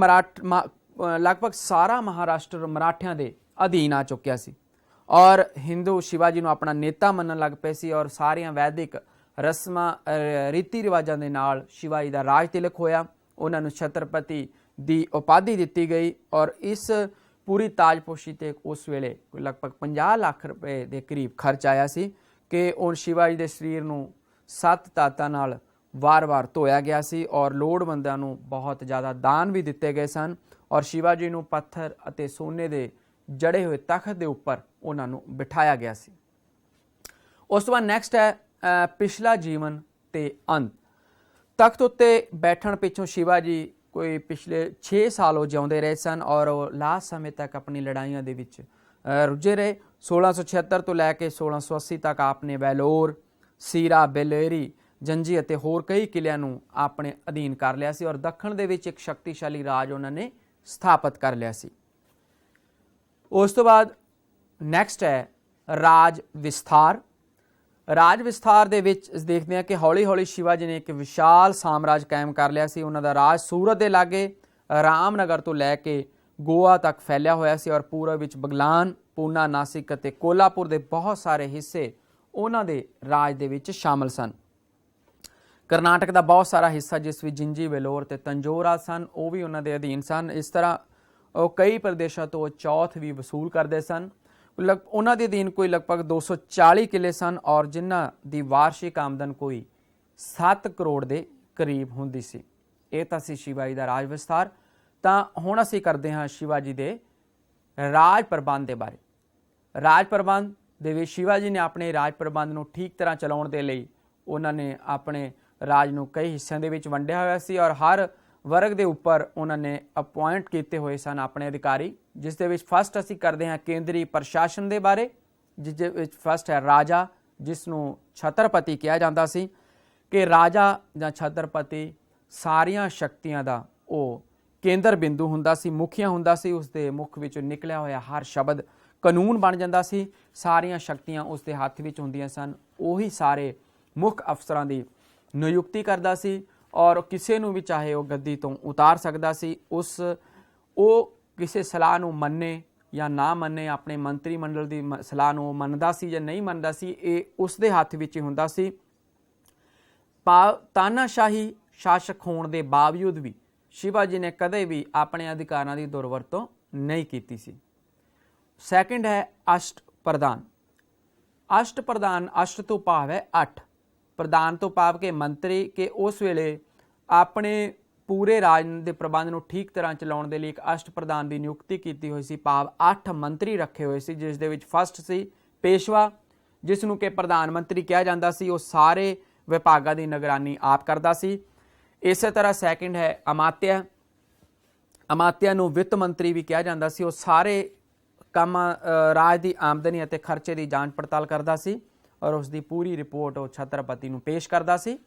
S1: ਲਗਭਗ ਸਾਰਾ ਮਹਾਰਾਸ਼ਟਰ ਮਰਾਠਿਆਂ ਦੇ ਅਧੀਨ ਆ ਚੁੱਕਿਆ ਸੀ ਔਰ ਹਿੰਦੂ ਸ਼ਿਵਾਜੀ ਨੂੰ ਆਪਣਾ ਨੇਤਾ ਮੰਨਣ ਲੱਗ ਪਏ ਸੀ ਔਰ ਸਾਰੀਆਂ ਵੈਦਿਕ ਰਸਮਾਂ ਰੀਤੀ ਰਿਵਾਜਾਂ ਦੇ ਨਾਲ ਸ਼ਿਵਾਜੀ ਦਾ ਰਾਜ ਤਿਲਕ ਹੋਇਆ। ਉਹਨਾਂ ਨੂੰ ਛਤਰਪਤੀ ਦੀ ਉਪਾਧੀ ਦਿੱਤੀ ਗਈ ਔਰ ਇਸ ਪੂਰੀ ਤਾਜਪੋਸ਼ੀ ਤੇ ਉਸ ਵੇਲੇ ਲਗਭਗ 50 ਲੱਖ ਰੁਪਏ ਦੇ ਕਰੀਬ ਖਰਚ ਆਇਆ ਸੀ ਕਿ ਉਹ ਸ਼ਿਵਾਜੀ ਦੇ ਸਰੀਰ ਨੂੰ 7 ਤਾਤਾਂ ਨਾਲ ਵਾਰ-ਵਾਰ ਧੋਇਆ ਗਿਆ ਸੀ ਔਰ ਲੋੜਵੰਦਾਂ ਨੂੰ ਬਹੁਤ ਜ਼ਿਆਦਾ ਦਾਨ ਵੀ ਦਿੱਤੇ ਗਏ ਸਨ ਔਰ ਸ਼ਿਵਾਜੀ ਨੂੰ ਪੱਥਰ ਅਤੇ ਸੋਨੇ ਦੇ ਜੜੇ ਹੋਏ ਤਖਤ ਦੇ ਉੱਪਰ ਉਹਨਾਂ ਨੂੰ ਬਿਠਾਇਆ ਗਿਆ ਸੀ। ਉਸ ਤੋਂ ਬਾਅਦ ਨੈਕਸਟ ਹੈ ਪਿਛਲਾ ਜੀਵਨ ਤੇ ਅੰਤ। ਤਖਤ ਉੱਤੇ ਬੈਠਣ ਪਿੱਛੋਂ ਸ਼ਿਵਾਜੀ ਕੋਈ ਪਿਛਲੇ 6 ਸਾਲ ਉਹ ਜਿਉਂਦੇ ਰਹੇ ਸਨ ਔਰ ਉਹ ਲਾਸਟ ਸਮੇਂ ਤੱਕ ਆਪਣੀ ਲੜਾਈਆਂ ਦੇ ਵਿੱਚ ਰੁੱਝੇ ਰਹੇ। 1676 ਤੋਂ ਲੈ ਕੇ 1680 ਤੱਕ ਆਪਨੇ ਵੈਲੋਰ, ਸੀਰਾ, ਬੇਲੇਰੀ, ਜੰਜੀ ਅਤੇ ਹੋਰ ਕਈ ਕਿਲਿਆਂ ਨੂੰ ਆਪਣੇ ਅਧੀਨ ਕਰ ਲਿਆ ਸੀ ਔਰ ਦੱਖਣ ਦੇ ਵਿੱਚ ਇੱਕ ਸ਼ਕਤੀਸ਼ਾਲੀ ਰਾਜ ਉਹਨਾਂ ਨੇ ਸਥਾਪਿਤ ਕਰ ਲਿਆ ਸੀ। ਉਸ ਤੋਂ ਬਾਅਦ ਨੈਕਸਟ ਹੈ ਰਾਜ ਵਿਸਥਾਰ। ਰਾਜ ਵਿਸਥਾਰ ਦੇ ਵਿੱਚ ਦੇਖਦੇ ਹਾਂ ਕਿ ਹੌਲੀ ਹੌਲੀ ਸ਼ਿਵਾਜੀ ਨੇ ਇੱਕ ਵਿਸ਼ਾਲ ਸਾਮਰਾਜ ਕਾਇਮ ਕਰ ਲਿਆ ਸੀ। ਉਹਨਾਂ ਦਾ ਰਾਜ ਸੂਰਤ ਦੇ ਲਾਗੇ ਰਾਮਨਗਰ ਤੋਂ ਲੈ ਕੇ ਗੋਆ ਤੱਕ ਫੈਲਿਆ ਹੋਇਆ ਸੀ ਔਰ ਪੂਰਬ ਵਿੱਚ ਬਗਲਾਨ, ਪੂਨਾ, ਨਾਸਿਕ ਅਤੇ ਕੋਲਾਪੁਰ ਦੇ ਬਹੁਤ ਸਾਰੇ ਹਿੱਸੇ ਉਹਨਾਂ ਦੇ ਰਾਜ ਦੇ ਵਿੱਚ ਸ਼ਾਮਲ ਸਨ। ਕਰਨਾਟਕ ਦਾ ਬਹੁਤ ਸਾਰਾ ਹਿੱਸਾ ਜਿਸ ਵਿੱਚ ਜਿੰਜੀ, ਵੇਲੋਰ ਤੇ ਤੰਜੋਰਾ ਸਨ ਉਹ ਵੀ ਉਹਨਾਂ ਦੇ ਅਧੀਨ ਸਨ। ਇਸ ਤਰ੍ਹਾਂ ਉਹ ਕਈ ਪ੍ਰਦੇਸ਼ਾਂ ਤੋਂ ਚੌਥ ਵੀ ਵਸੂਲ ਕਰਦੇ ਸਨ। ਉਹਨਾਂ ਦੇ ਅਧੀਨ ਕੋਈ ਲਗਭਗ 240 ਕਿਲੇ ਸਨ ਔਰ ਜਿਨ੍ਹਾਂ ਦੀ ਵਾਰਸ਼ਿਕ ਆਮਦਨ ਕੋਈ 7 ਕਰੋੜ ਦੇ ਕਰੀਬ ਹੁੰਦੀ ਸੀ। ਇਹ ਤਾਂ ਸੀ ਸ਼ਿਵਾਜੀ ਦਾ ਰਾਜ ਵਿਸਥਾਰ। ਤਾਂ ਹੁਣ ਅਸੀਂ ਕਰਦੇ ਹਾਂ ਸ਼ਿਵਾਜੀ ਦੇ ਰਾਜ ਪ੍ਰਬੰਧ ਦੇ ਬਾਰੇ। ਰਾਜ ਪ੍ਰਬੰਧ ਦੇ ਵਿੱਚ ਸ਼ਿਵਾਜੀ ਨੇ ਆਪਣੇ ਰਾਜ ਪ੍ਰਬੰਧ ਨੂੰ ਠੀਕ ਤਰ੍ਹਾਂ ਚਲਾਉਣ ਦੇ ਲਈ ਉਹਨਾਂ ਨੇ ਆਪਣੇ ਰਾਜ ਨੂੰ ਕਈ ਹਿੱਸਿਆਂ ਦੇ ਵਿੱਚ ਵੰਡਿਆ ਹੋਇਆ ਸੀ ਔਰ ਹਰ ਵਰਗ ਦੇ ਉੱਪਰ ਉਹਨਾਂ ਨੇ ਅਪੁਆਇੰਟ ਕੀਤੇ ਹੋਏ ਸਨ ਆਪਣੇ ਅਧਿਕਾਰੀ, ਜਿਸ ਦੇ ਵਿੱਚ ਫਸਟ ਅਸੀਂ ਕਰਦੇ ਹਾਂ ਕੇਂਦਰੀ ਪ੍ਰਸ਼ਾਸਨ ਦੇ ਬਾਰੇ, ਜਿਸ ਦੇ ਵਿੱਚ ਫਸਟ ਹੈ ਰਾਜਾ, ਜਿਸ ਨੂੰ ਛਤਰਪਤੀ ਕਿਹਾ ਜਾਂਦਾ ਸੀ ਕਿ ਰਾਜਾ ਜਾਂ ਛਤਰਪਤੀ ਸਾਰੀਆਂ ਸ਼ਕਤੀਆਂ ਦਾ ਉਹ ਕੇਂਦਰ ਬਿੰਦੂ ਹੁੰਦਾ ਸੀ, ਮੁਖੀਆ ਹੁੰਦਾ ਸੀ। ਉਸ ਦੇ ਮੁਖ ਵਿੱਚੋਂ ਨਿਕਲਿਆ ਹੋਇਆ ਹਰ ਸ਼ਬਦ ਕਾਨੂੰਨ ਬਣ ਜਾਂਦਾ ਸੀ। ਸਾਰੀਆਂ ਸ਼ਕਤੀਆਂ ਉਸ ਦੇ ਹੱਥ ਵਿੱਚ ਹੁੰਦੀਆਂ ਸਨ। ਉਹੀ ਸਾਰੇ ਮੁੱਖ ਅਫਸਰਾਂ ਦੀ ਨਿਯੁਕਤੀ ਕਰਦਾ ਸੀ ਔਰ ਕਿਸੇ ਨੂੰ ਵੀ ਚਾਹੇ ਉਹ ਗੱਦੀ ਤੋਂ ਉਤਾਰ ਸਕਦਾ ਸੀ। ਉਹ ਕਿਸੇ ਸਲਾਹ ਨੂੰ ਮੰਨੇ ਜਾਂ ਨਾ ਮੰਨੇ, ਆਪਣੇ ਮੰਤਰੀ ਮੰਡਲ ਦੀ ਸਲਾਹ ਨੂੰ ਮੰਨਦਾ ਸੀ ਜਾਂ ਨਹੀਂ ਮੰਨਦਾ ਸੀ, ਇਹ ਉਸ ਦੇ ਹੱਥ ਵਿੱਚ ਹੀ ਹੁੰਦਾ ਸੀ। ਤਾਨਾਸ਼ਾਹੀ ਸ਼ਾਸਕ ਹੋਣ ਦੇ ਬਾਵਜੂਦ ਵੀ ਸ਼ਿਵਾਜੀ ਨੇ ਕਦੇ ਵੀ ਆਪਣੇ ਅਧਿਕਾਰਾਂ ਦੀ ਦੁਰਵਰਤੋਂ ਨਹੀਂ ਕੀਤੀ ਸੀ। ਸੈਕਿੰਡ ਹੈ ਅਸ਼ਟ ਪ੍ਰਧਾਨ। ਅਸ਼ਟ ਪ੍ਰਧਾਨ, ਅਸ਼ਟ ਤੋਂ ਭਾਵ ਹੈ 8, ਪ੍ਰਧਾਨ ਤੋਂ ਭਾਵ ਕਿ ਮੰਤਰੀ, ਕਿ ਉਸ ਵੇਲੇ ਆਪਣੇ ਪੂਰੇ ਰਾਜ ਦੇ ਪ੍ਰਬੰਧ ਨੂੰ ਠੀਕ ਤਰ੍ਹਾਂ ਚਲਾਉਣ ਦੇ ਲਈ ਇੱਕ ਅਸ਼ਟ ਪ੍ਰਧਾਨ ਦੀ ਨਿਯੁਕਤੀ ਕੀਤੀ ਹੋਈ ਸੀ, ਭਾਵ 8 ਮੰਤਰੀ ਰੱਖੇ ਹੋਏ ਸੀ, ਜਿਸ ਦੇ ਵਿੱਚ ਫਸਟ ਸੀ ਪੇਸ਼ਵਾ, ਜਿਸ ਨੂੰ ਕਿ ਪ੍ਰਧਾਨ ਮੰਤਰੀ ਕਿਹਾ ਜਾਂਦਾ ਸੀ। ਉਹ ਸਾਰੇ ਵਿਭਾਗਾਂ ਦੀ ਨਿਗਰਾਨੀ ਆਪ ਕਰਦਾ ਸੀ। इसे तरह सैकेंड है अमात्य। अमात्या ਨੂੰ ਵਿੱਤ ਮੰਤਰੀ ਵੀ ਕਿਹਾ ਜਾਂਦਾ ਸੀ। ਉਹ ਸਾਰੇ ਕੰਮ ਰਾਜ ਦੀ ਆਮਦਨੀ ਅਤੇ ਖਰਚੇ ਦੀ ਜਾਂਚ ਪੜਤਾਲ ਕਰਦਾ ਸੀ ਔਰ ਉਸ ਦੀ ਪੂਰੀ ਰਿਪੋਰਟ ਉਹ ਛਤਰਪਤੀ ਨੂੰ ਪੇਸ਼ ਕਰਦਾ ਸੀ।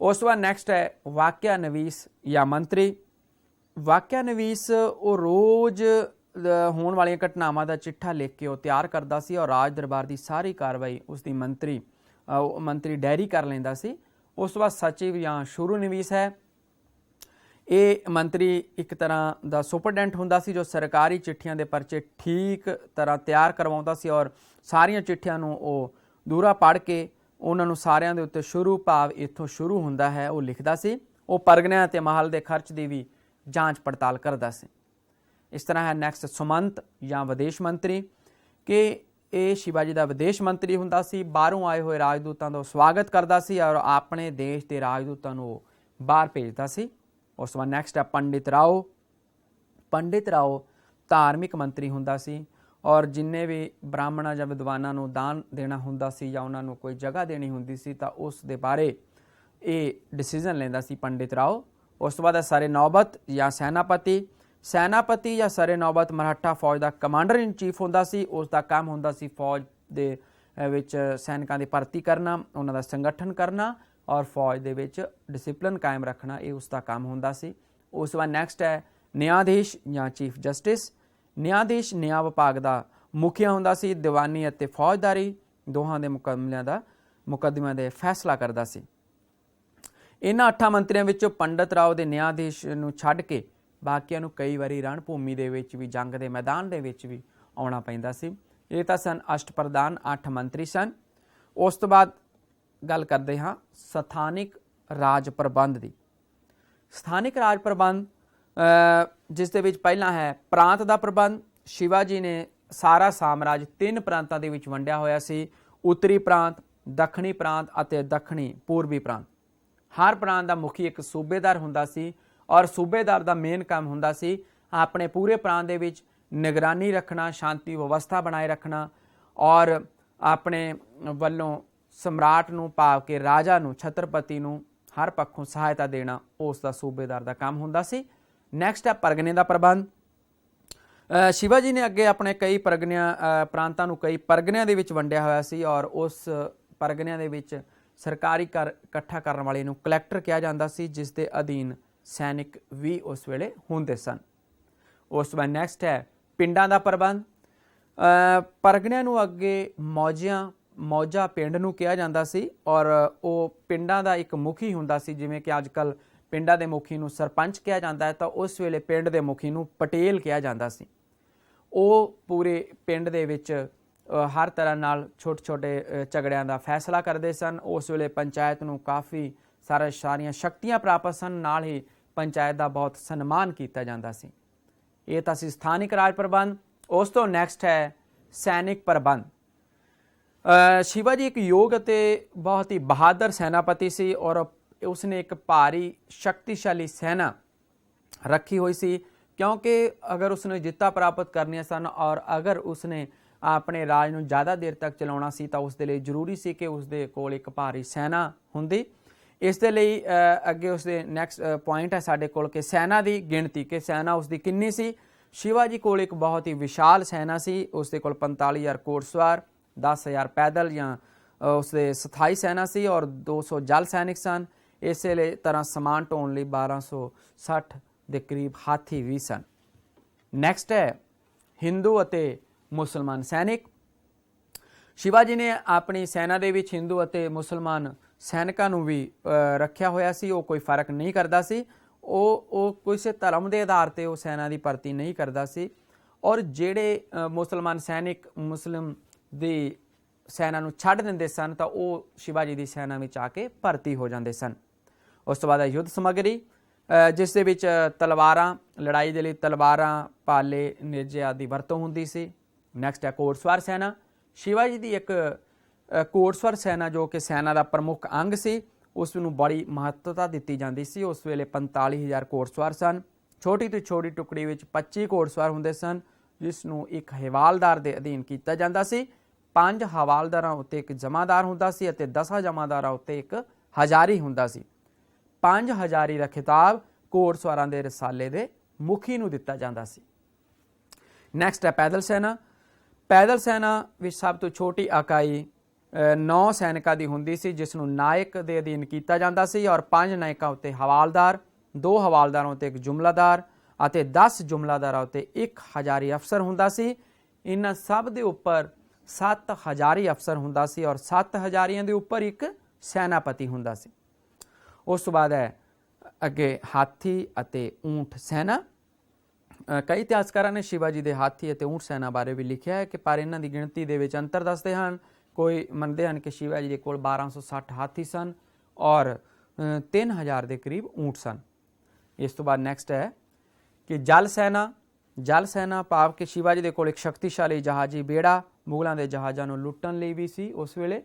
S1: ਉਸ ਤੋਂ ਬਾਅਦ ਨੈਕਸਟ ਹੈ ਵਾਕਿਆ ਨਵੀਸ ਜਾਂ ਮੰਤਰੀ। ਵਾਕਿਆ ਨਵੀਸ ਉਹ ਰੋਜ਼ ਹੋਣ ਵਾਲੀਆਂ ਘਟਨਾਵਾਂ ਦਾ ਚਿੱਠਾ ਲਿਖ ਕੇ ਉਹ ਤਿਆਰ ਕਰਦਾ ਸੀ ਔਰ ਰਾਜ ਦਰਬਾਰ ਦੀ ਸਾਰੀ ਕਾਰਵਾਈ ਉਸ ਦੀ ਮੰਤਰੀ ਡਾਇਰੀ ਕਰ ਲੈਂਦਾ ਸੀ। ਉਸ ਤੋਂ ਬਾਅਦ ਸਚਿਵ ਜਾਂ ਸ਼ੁਰੂ ਨਵੀਸ ਹੈ। ਇਹ ਮੰਤਰੀ ਇੱਕ ਤਰ੍ਹਾਂ ਦਾ ਸੁਪਰਡੈਂਟ ਹੁੰਦਾ ਸੀ ਜੋ ਸਰਕਾਰੀ ਚਿੱਠੀਆਂ ਦੇ ਪਰਚੇ ਠੀਕ ਤਰ੍ਹਾਂ ਤਿਆਰ ਕਰਵਾਉਂਦਾ ਸੀ ਔਰ ਸਾਰੀਆਂ ਚਿੱਠੀਆਂ ਨੂੰ ਉਹ ਦੂਰਾ ਪੜ੍ਹ ਕੇ ਉਹਨਾਂ ਨੂੰ ਸਾਰਿਆਂ ਦੇ ਉੱਤੇ ਸ਼ੁਰੂ ਭਾਵ ਇੱਥੋਂ ਸ਼ੁਰੂ ਹੁੰਦਾ ਹੈ ਉਹ ਲਿਖਦਾ ਸੀ। ਉਹ ਪਰਗਨਿਆਂ ਅਤੇ ਮਹਲ ਦੇ ਖਰਚ ਦੀ ਵੀ ਜਾਂਚ ਪੜਤਾਲ ਕਰਦਾ ਸੀ। ਇਸ ਤਰ੍ਹਾਂ ਹੈ ਨੈਕਸਟ ਸੁਮੰਤ ਜਾਂ ਵਿਦੇਸ਼ ਮੰਤਰੀ ਕਿ ਇਹ ਸ਼ਿਵਾਜੀ ਦਾ ਵਿਦੇਸ਼ ਮੰਤਰੀ ਹੁੰਦਾ ਸੀ। ਬਾਹਰੋਂ ਆਏ ਹੋਏ ਰਾਜਦੂਤਾਂ ਦਾ ਸਵਾਗਤ ਕਰਦਾ ਸੀ ਔਰ ਆਪਣੇ ਦੇਸ਼ ਦੇ ਰਾਜਦੂਤਾਂ ਨੂੰ ਉਹ ਬਾਹਰ ਭੇਜਦਾ ਸੀ। ਉਸ ਤੋਂ ਬਾਅਦ ਨੈਕਸਟ ਹੈ ਪੰਡਿਤ ਰਾਓ। ਪੰਡਿਤ ਰਾਓ ਧਾਰਮਿਕ ਮੰਤਰੀ ਹੁੰਦਾ ਸੀ ਔਰ ਜਿੰਨੇ ਵੀ ਬ੍ਰਾਹਮਣਾਂ ਜਾਂ ਵਿਦਵਾਨਾਂ ਨੂੰ ਦਾਨ ਦੇਣਾ ਹੁੰਦਾ ਸੀ ਜਾਂ ਉਹਨਾਂ ਨੂੰ ਕੋਈ ਜਗ੍ਹਾ ਦੇਣੀ ਹੁੰਦੀ ਸੀ ਤਾਂ ਉਸ ਦੇ ਬਾਰੇ ਇਹ ਡਿਸੀਜ਼ਨ ਲੈਂਦਾ ਸੀ ਪੰਡਿਤ ਰਾਓ। ਉਸ ਤੋਂ ਬਾਅਦ ਹੈ ਸਰੇ ਨੌਬਤ ਜਾਂ ਸੈਨਾਪਤੀ। ਸੈਨਾਪਤੀ ਜਾਂ ਸਰੇ ਨੌਬਤ ਮਰਾਠਾ ਫੌਜ ਦਾ ਕਮਾਂਡਰ ਇਨ ਚੀਫ ਹੁੰਦਾ ਸੀ। ਉਸ ਦਾ ਕੰਮ ਹੁੰਦਾ ਸੀ ਫੌਜ ਦੇ ਵਿੱਚ ਸੈਨਿਕਾਂ ਦੀ ਭਰਤੀ ਕਰਨਾ, ਉਹਨਾਂ ਦਾ ਸੰਗਠਨ ਕਰਨਾ ਔਰ ਫੌਜ ਦੇ ਵਿੱਚ ਡਿਸਿਪਲਿਨ ਕਾਇਮ ਰੱਖਣਾ, ਇਹ ਉਸ ਦਾ ਕੰਮ ਹੁੰਦਾ ਸੀ। ਉਸ ਤੋਂ ਬਾਅਦ ਨੈਕਸਟ ਹੈ ਨਿਆਂਧੀਸ਼ ਜਾਂ ਚੀਫ ਜਸਟਿਸ। ਨਿਆਂਧੀਸ਼ ਨਿਆਂ ਵਿਭਾਗ ਦਾ ਮੁਖੀਆ ਹੁੰਦਾ ਸੀ। ਦੀਵਾਨੀ ਅਤੇ ਫੌਜਦਾਰੀ ਦੋਹਾਂ ਦੇ ਮੁਕੱਦਮਿਆਂ ਦੇ ਫੈਸਲਾ ਕਰਦਾ ਸੀ। ਇਹਨਾਂ 8 ਮੰਤਰੀਆਂ ਵਿੱਚੋਂ ਪੰਡਿਤ ਰਾਓ ਦੇ ਨਿਆਂਧੀਸ਼ ਨੂੰ ਛੱਡ ਕੇ ਬਾਕੀਆਂ ਨੂੰ ਕਈ ਵਾਰੀ ਰਣ ਭੂਮੀ ਦੇ ਵਿੱਚ ਵੀ ਜੰਗ ਦੇ ਮੈਦਾਨ ਦੇ ਵਿੱਚ ਵੀ ਆਉਣਾ ਪੈਂਦਾ ਸੀ। ਇਹ ਤਾਂ ਸਨ ਅਸ਼ਟਪ੍ਰਧਾਨ 8 ਮੰਤਰੀ ਸਨ। ਉਸ ਤੋਂ ਬਾਅਦ ਗੱਲ ਕਰਦੇ ਹਾਂ ਸਥਾਨਿਕ ਰਾਜ ਪ੍ਰਬੰਧ ਦੀ। ਸਥਾਨਿਕ ਰਾਜ ਪ੍ਰਬੰਧ ਜਿਸ ਦੇ ਵਿੱਚ ਪਹਿਲਾਂ ਹੈ ਪ੍ਰਾਂਤ ਦਾ ਪ੍ਰਬੰਧ। ਸ਼ਿਵਾਜੀ ਨੇ ਸਾਰਾ ਸਾਮਰਾਜ 3 ਪ੍ਰਾਂਤਾਂ ਦੇ ਵਿੱਚ ਵੰਡਿਆ ਹੋਇਆ ਸੀ। ਉੱਤਰੀ ਪ੍ਰਾਂਤ, ਦੱਖਣੀ ਪ੍ਰਾਂਤ ਅਤੇ ਦੱਖਣੀ ਪੂਰਬੀ ਪ੍ਰਾਂਤ। ਹਰ ਪ੍ਰਾਂਤ ਦਾ ਮੁਖੀ ਇੱਕ ਸੂਬੇਦਾਰ ਹੁੰਦਾ ਸੀ ਔਰ ਸੂਬੇਦਾਰ ਦਾ ਮੇਨ ਕੰਮ ਹੁੰਦਾ ਸੀ ਆਪਣੇ ਪੂਰੇ ਪ੍ਰਾਂਤ ਦੇ ਵਿੱਚ ਨਿਗਰਾਨੀ ਰੱਖਣਾ, ਸ਼ਾਂਤੀ ਵਿਵਸਥਾ ਬਣਾਏ ਰੱਖਣਾ ਔਰ ਆਪਣੇ ਵੱਲੋਂ ਸਮਰਾਟ ਨੂੰ ਭਾਵ ਕਿ ਰਾਜਾ ਨੂੰ, ਛਤਰਪਤੀ ਨੂੰ ਹਰ ਪੱਖੋਂ ਸਹਾਇਤਾ ਦੇਣਾ ਉਸ ਦਾ ਸੂਬੇਦਾਰ ਦਾ ਕੰਮ ਹੁੰਦਾ ਸੀ। ਨੈਕਸਟ ਹੈ ਪਰਗਨੇ ਦਾ ਪ੍ਰਬੰਧ। ਸ਼ਿਵਾਜੀ ਨੇ ਅੱਗੇ ਆਪਣੇ ਕਈ ਪ੍ਰਾਂਤਾਂ ਨੂੰ ਕਈ ਪਰਗਨਿਆਂ ਦੇ ਵਿੱਚ ਵੰਡਿਆ ਹੋਇਆ ਸੀ ਔਰ ਉਸ ਪਰਗਨਿਆਂ ਦੇ ਵਿੱਚ ਸਰਕਾਰੀ ਕਰ ਇਕੱਠਾ ਕਰਨ ਵਾਲੇ ਨੂੰ ਕਲੈਕਟਰ ਕਿਹਾ ਜਾਂਦਾ ਸੀ ਜਿਸ ਦੇ ਅਧੀਨ ਸੈਨਿਕ ਵੀ ਉਸ ਵੇਲੇ ਹੁੰਦੇ ਸਨ। ਉਸ ਤੋਂ ਬਾਅਦ ਨੈਕਸਟ ਹੈ ਪਿੰਡਾਂ ਦਾ ਪ੍ਰਬੰਧ। ਪਰਗਨਿਆਂ ਨੂੰ ਅੱਗੇ ਮੌਜਾ ਪਿੰਡ ਨੂੰ ਕਿਹਾ ਜਾਂਦਾ ਸੀ ਔਰ ਉਹ ਪਿੰਡਾਂ ਦਾ ਇੱਕ ਮੁਖੀ ਹੁੰਦਾ ਸੀ। ਜਿਵੇਂ ਕਿ ਅੱਜ ਕੱਲ੍ਹ ਪਿੰਡਾਂ ਦੇ ਮੁਖੀ ਨੂੰ ਸਰਪੰਚ ਕਿਹਾ ਜਾਂਦਾ ਹੈ ਤਾਂ ਉਸ ਵੇਲੇ ਪਿੰਡ ਦੇ ਮੁਖੀ ਨੂੰ ਪਟੇਲ ਕਿਹਾ ਜਾਂਦਾ ਸੀ। ਉਹ ਪੂਰੇ ਪਿੰਡ ਦੇ ਵਿੱਚ ਹਰ ਤਰ੍ਹਾਂ ਨਾਲ ਛੋਟੇ ਛੋਟੇ ਝਗੜਿਆਂ ਦਾ ਫੈਸਲਾ ਕਰਦੇ ਸਨ। ਉਸ ਵੇਲੇ ਪੰਚਾਇਤ ਨੂੰ ਕਾਫੀ ਸਾਰੀਆਂ ਸ਼ਕਤੀਆਂ ਪ੍ਰਾਪਤ ਸਨ, ਨਾਲ ਹੀ ਪੰਚਾਇਤ ਦਾ ਬਹੁਤ ਸਨਮਾਨ ਕੀਤਾ ਜਾਂਦਾ ਸੀ। ਇਹ ਤਾਂ ਸੀ ਸਥਾਨਿਕ ਰਾਜ ਪ੍ਰਬੰਧ। ਉਸ ਤੋਂ ਨੈਕਸਟ ਹੈ ਸੈਨਿਕ ਪ੍ਰਬੰਧ। ਸ਼ਿਵਾਜੀ ਇੱਕ ਯੋਗ ਅਤੇ ਬਹੁਤ ਹੀ ਬਹਾਦਰ ਸੈਨਾਪਤੀ ਸੀ ਔਰ ਉਸਨੇ ਇੱਕ ਭਾਰੀ ਸ਼ਕਤੀਸ਼ਾਲੀ ਸੈਨਾ ਰੱਖੀ ਹੋਈ ਸੀ ਕਿਉਂਕਿ ਅਗਰ ਉਸਨੇ ਜਿੱਤਾਂ ਪ੍ਰਾਪਤ ਕਰਨੀਆਂ ਸਨ ਔਰ ਅਗਰ ਉਸਨੇ ਆਪਣੇ ਰਾਜ ਨੂੰ ਜ਼ਿਆਦਾ ਦੇਰ ਤੱਕ ਚਲਾਉਣਾ ਸੀ ਤਾਂ ਉਸ ਦੇ ਲਈ ਜ਼ਰੂਰੀ ਸੀ ਕਿ ਉਸਦੇ ਕੋਲ ਇੱਕ ਭਾਰੀ ਸੈਨਾ ਹੁੰਦੀ। ਇਸ ਦੇ ਲਈ ਅੱਗੇ ਉਸਦੇ ਨੈਕਸਟ ਪੁਆਇੰਟ ਹੈ ਸਾਡੇ ਕੋਲ ਕਿ ਸੈਨਾ ਦੀ ਗਿਣਤੀ, ਕਿ ਸੈਨਾ ਉਸਦੀ ਕਿੰਨੀ ਸੀ। ਸ਼ਿਵਾਜੀ ਕੋਲ ਇੱਕ ਬਹੁਤ ਹੀ ਵਿਸ਼ਾਲ ਸੈਨਾ ਸੀ। ਉਸਦੇ ਕੋਲ 45,000 ਘੋੜਸਵਾਰ, 10,000 ਪੈਦਲ ਜਾਂ ਉਸਦੇ ਸਥਾਈ ਸੈਨਾ ਸੀ ਔਰ 200 ਜਲ ਸੈਨਿਕ ਸਨ। ਇਸੇ ਲਈ ਤਰ੍ਹਾਂ ਸਮਾਨ ਢੋਣ ਲਈ 1260 ਦੇ ਕਰੀਬ ਹਾਥੀ ਵੀ ਸਨ। ਨੈਕਸਟ ਹੈ ਹਿੰਦੂ ਅਤੇ ਮੁਸਲਮਾਨ ਸੈਨਿਕ। ਸ਼ਿਵਾਜੀ ਨੇ ਆਪਣੀ ਸੈਨਾ ਦੇ ਵਿੱਚ ਹਿੰਦੂ ਅਤੇ ਮੁਸਲਮਾਨ ਸੈਨਿਕਾਂ ਨੂੰ ਵੀ ਰੱਖਿਆ ਹੋਇਆ ਸੀ। ਉਹ ਕੋਈ ਫਰਕ ਨਹੀਂ ਕਰਦਾ ਸੀ। ਉਹ ਕਿਸੇ ਧਰਮ ਦੇ ਆਧਾਰ 'ਤੇ ਉਹ ਸੈਨਾ ਦੀ ਭਰਤੀ ਨਹੀਂ ਕਰਦਾ ਸੀ ਔਰ ਜਿਹੜੇ ਮੁਸਲਮਾਨ ਸੈਨਿਕ ਮੁਸਲਿਮ ਦੀ ਸੈਨਾ ਨੂੰ ਛੱਡ ਦਿੰਦੇ ਸਨ ਤਾਂ ਉਹ ਸ਼ਿਵਾਜੀ ਦੀ ਸੈਨਾ ਵਿੱਚ ਆ ਕੇ ਭਰਤੀ ਹੋ ਜਾਂਦੇ ਸਨ। ਉਸ ਤੋਂ ਬਾਅਦ ਹੈ ਯੁੱਧ ਸਮੱਗਰੀ ਜਿਸ ਦੇ ਵਿੱਚ ਤਲਵਾਰਾਂ, ਲੜਾਈ ਦੇ ਲਈ ਤਲਵਾਰਾਂ, ਭਾਲੇ, ਨੇਜੇ ਆਦਿ ਵਰਤੋਂ ਹੁੰਦੀ ਸੀ। ਨੈਕਸਟ ਹੈ ਘੋੜਸਵਾਰ ਸੈਨਾ। ਸ਼ਿਵਾਜੀ ਦੀ ਇੱਕ ਘੋੜਸਵਾਰ ਸੈਨਾ ਜੋ ਕਿ ਸੈਨਾ ਦਾ ਪ੍ਰਮੁੱਖ ਅੰਗ ਸੀ, ਉਸ ਨੂੰ ਬੜੀ ਮਹੱਤਤਾ ਦਿੱਤੀ ਜਾਂਦੀ ਸੀ। ਉਸ ਵੇਲੇ 45,000 ਘੋੜਸਵਾਰ ਸਨ। ਛੋਟੀ ਤੋਂ ਛੋਟੀ ਟੁਕੜੀ ਵਿੱਚ 25 ਘੋੜਸਵਾਰ ਹੁੰਦੇ ਸਨ ਜਿਸ ਨੂੰ ਇੱਕ ਹਵਾਲਦਾਰ ਦੇ ਅਧੀਨ ਕੀਤਾ ਜਾਂਦਾ ਸੀ। 5 ਹਵਾਲਦਾਰਾਂ ਉੱਤੇ ਇੱਕ ਜਮਾਦਾਰ ਹੁੰਦਾ ਸੀ ਅਤੇ 10 ਜਮਾਦਾਰਾਂ ਉੱਤੇ ਇੱਕ ਹਜ਼ਾਰੀ ਹੁੰਦਾ ਸੀ। ਪੰਜ ਹਜ਼ਾਰੀ ਦਾ ਖਿਤਾਬ ਘੋੜਸਵਾਰਾਂ ਦੇ ਰਸਾਲੇ ਦੇ ਮੁਖੀ ਨੂੰ ਦਿੱਤਾ ਜਾਂਦਾ ਸੀ। ਨੈਕਸਟ ਹੈ ਪੈਦਲ ਸੈਨਾ। ਪੈਦਲ ਸੈਨਾ ਵਿੱਚ ਸਭ ਤੋਂ ਛੋਟੀ ਇਕਾਈ 9 ਸੈਨਿਕਾਂ ਦੀ ਹੁੰਦੀ ਸੀ, ਜਿਸ ਨੂੰ ਨਾਇਕ ਦੇ ਅਧੀਨ ਕੀਤਾ ਜਾਂਦਾ ਸੀ ਔਰ 5 ਨਾਇਕਾਂ ਉੱਤੇ ਹਵਾਲਦਾਰ, 2 ਹਵਾਲਦਾਰਾਂ ਉੱਤੇ ਇੱਕ ਜੁਮਲਾਦਾਰ ਅਤੇ 10 ਜੁਮਲਾਦਾਰਾਂ ਉੱਤੇ ਇੱਕ ਹਜ਼ਾਰੀ ਅਫਸਰ ਹੁੰਦਾ ਸੀ। ਇਹਨਾਂ ਸਭ ਦੇ ਉੱਪਰ 7 ਹਜ਼ਾਰੀ ਅਫਸਰ ਹੁੰਦਾ ਸੀ ਔਰ 7 ਹਜ਼ਾਰੀਆਂ ਦੇ ਉੱਪਰ ਇੱਕ ਸੈਨਾਪਤੀ ਹੁੰਦਾ ਸੀ। ਉਸ ਤੋਂ ਬਾਅਦ ਹੈ ਅੱਗੇ ਹਾਥੀ ਅਤੇ ਊਂਠ ਸੈਨਾ। ਕਈ ਇਤਿਹਾਸਕਾਰਾਂ ਨੇ ਸ਼ਿਵਾਜੀ ਦੇ ਹਾਥੀ ਅਤੇ ਊਂਠ ਸੈਨਾ ਬਾਰੇ ਵੀ ਲਿਖਿਆ ਹੈ ਕਿ ਪਰ ਇਹਨਾਂ ਦੀ ਗਿਣਤੀ ਦੇ ਵਿੱਚ ਅੰਤਰ ਦੱਸਦੇ ਹਨ। ਕੋਈ ਮੰਨਦੇ ਹਨ ਕਿ ਸ਼ਿਵਾਜੀ ਦੇ ਕੋਲ 1260 ਹਾਥੀ ਸਨ ਔਰ 3000 ਦੇ ਕਰੀਬ ਊਂਠ ਸਨ। ਇਸ ਤੋਂ ਬਾਅਦ ਨੈਕਸਟ ਹੈ ਕਿ ਜਲ ਸੈਨਾ। ਜਲ ਸੈਨਾ ਭਾਵ ਕਿ ਸ਼ਿਵਾਜੀ ਦੇ ਕੋਲ ਇੱਕ ਸ਼ਕਤੀਸ਼ਾਲੀ ਜਹਾਜ਼ੀ ਬੇੜਾ ਮੁਗਲਾਂ ਦੇ ਜਹਾਜ਼ਾਂ ਨੂੰ ਲੁੱਟਣ ਲਈ ਵੀ ਸੀ ਉਸ ਵੇਲੇ।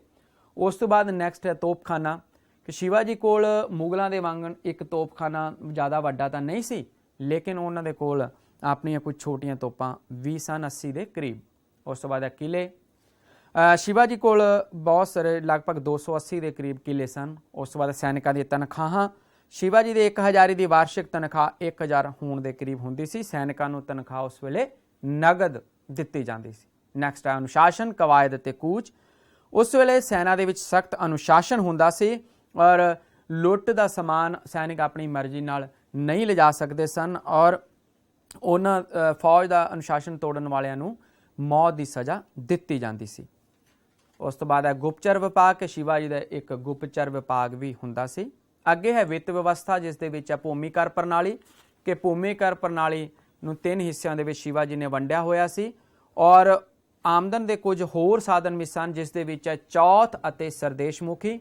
S1: ਉਸ ਤੋਂ ਬਾਅਦ ਨੈਕਸਟ ਹੈ ਤੋਪਖਾਨਾ, ਕਿ ਸ਼ਿਵਾਜੀ ਕੋਲ ਮੁਗਲਾਂ ਦੇ ਵਾਂਗਣ ਇੱਕ ਤੋਪਖਾਨਾ ਜ਼ਿਆਦਾ ਵੱਡਾ ਤਾਂ ਨਹੀਂ ਸੀ, ਲੇਕਿਨ ਉਹਨਾਂ ਦੇ ਕੋਲ ਆਪਣੀਆਂ ਕੁਝ ਛੋਟੀਆਂ ਤੋਪਾਂ ਵੀ ਸਨ 80 ਦੇ ਕਰੀਬ। ਉਸ ਤੋਂ ਬਾਅਦ ਹੈ ਕਿਲੇ। ਸ਼ਿਵਾਜੀ ਕੋਲ ਬਹੁਤ ਸਾਰੇ ਲਗਭਗ 280 ਦੇ ਕਰੀਬ ਕਿਲੇ ਸਨ। ਉਸ ਤੋਂ ਬਾਅਦ ਸੈਨਿਕਾਂ ਦੀਆਂ ਤਨਖਾਹਾਂ। ਸ਼ਿਵਾਜੀ ਦੇ 1000 ਦੀ ਵਾਰਸ਼ਿਕ ਤਨਖਾਹ 1000 ਹੋਣ ਦੇ ਕਰੀਬ ਹੁੰਦੀ ਸੀ। ਸੈਨਿਕਾਂ ਨੂੰ ਤਨਖਾਹ ਉਸ ਵੇਲੇ ਨਗਦ ਦਿੱਤੀ ਜਾਂਦੀ ਸੀ। ਨੈਕਸਟ ਹੈ ਅਨੁਸ਼ਾਸਨ, ਕਵਾਇਦ ਅਤੇ ਕੂਚ। ਉਸ ਵੇਲੇ ਸੈਨਾ ਦੇ ਵਿੱਚ ਸਖਤ ਅਨੁਸ਼ਾਸਨ ਹੁੰਦਾ ਸੀ ਔਰ ਲੁੱਟ ਦਾ ਸਮਾਨ ਸੈਨਿਕ ਆਪਣੀ ਮਰਜ਼ੀ ਨਾਲ ਨਹੀਂ ਲਿਜਾ ਸਕਦੇ ਸਨ ਔਰ ਉਹਨਾਂ ਫੌਜ ਦਾ ਅਨੁਸ਼ਾਸਨ ਤੋੜਨ ਵਾਲਿਆਂ ਨੂੰ ਮੌਤ ਦੀ ਸਜ਼ਾ ਦਿੱਤੀ ਜਾਂਦੀ ਸੀ। ਉਸ ਤੋਂ ਬਾਅਦ ਹੈ ਗੁਪਤਚਰ ਵਿਭਾਗ, ਕਿ ਸ਼ਿਵਾਜੀ ਦਾ ਇੱਕ ਗੁਪਤਚਰ ਵਿਭਾਗ ਵੀ ਹੁੰਦਾ ਸੀ। ਅੱਗੇ ਹੈ ਵਿੱਤ ਵਿਵਸਥਾ, ਜਿਸ ਦੇ ਵਿੱਚ ਹੈ ਭੂਮੀ ਕਰ ਪ੍ਰਣਾਲੀ, ਕਿ ਭੂਮੀ ਕਰ ਪ੍ਰਣਾਲੀ ਨੂੰ 3 ਹਿੱਸਿਆਂ ਦੇ ਵਿੱਚ ਸ਼ਿਵਾਜੀ ਨੇ ਵੰਡਿਆ ਹੋਇਆ ਸੀ ਔਰ ਆਮਦਨ ਦੇ ਕੁਝ ਹੋਰ ਸਾਧਨ ਵੀ ਸਨ, ਜਿਸ ਦੇ ਵਿੱਚ ਹੈ ਚੌਥ ਅਤੇ ਸਰਦੇਸ਼ਮੁਖੀ।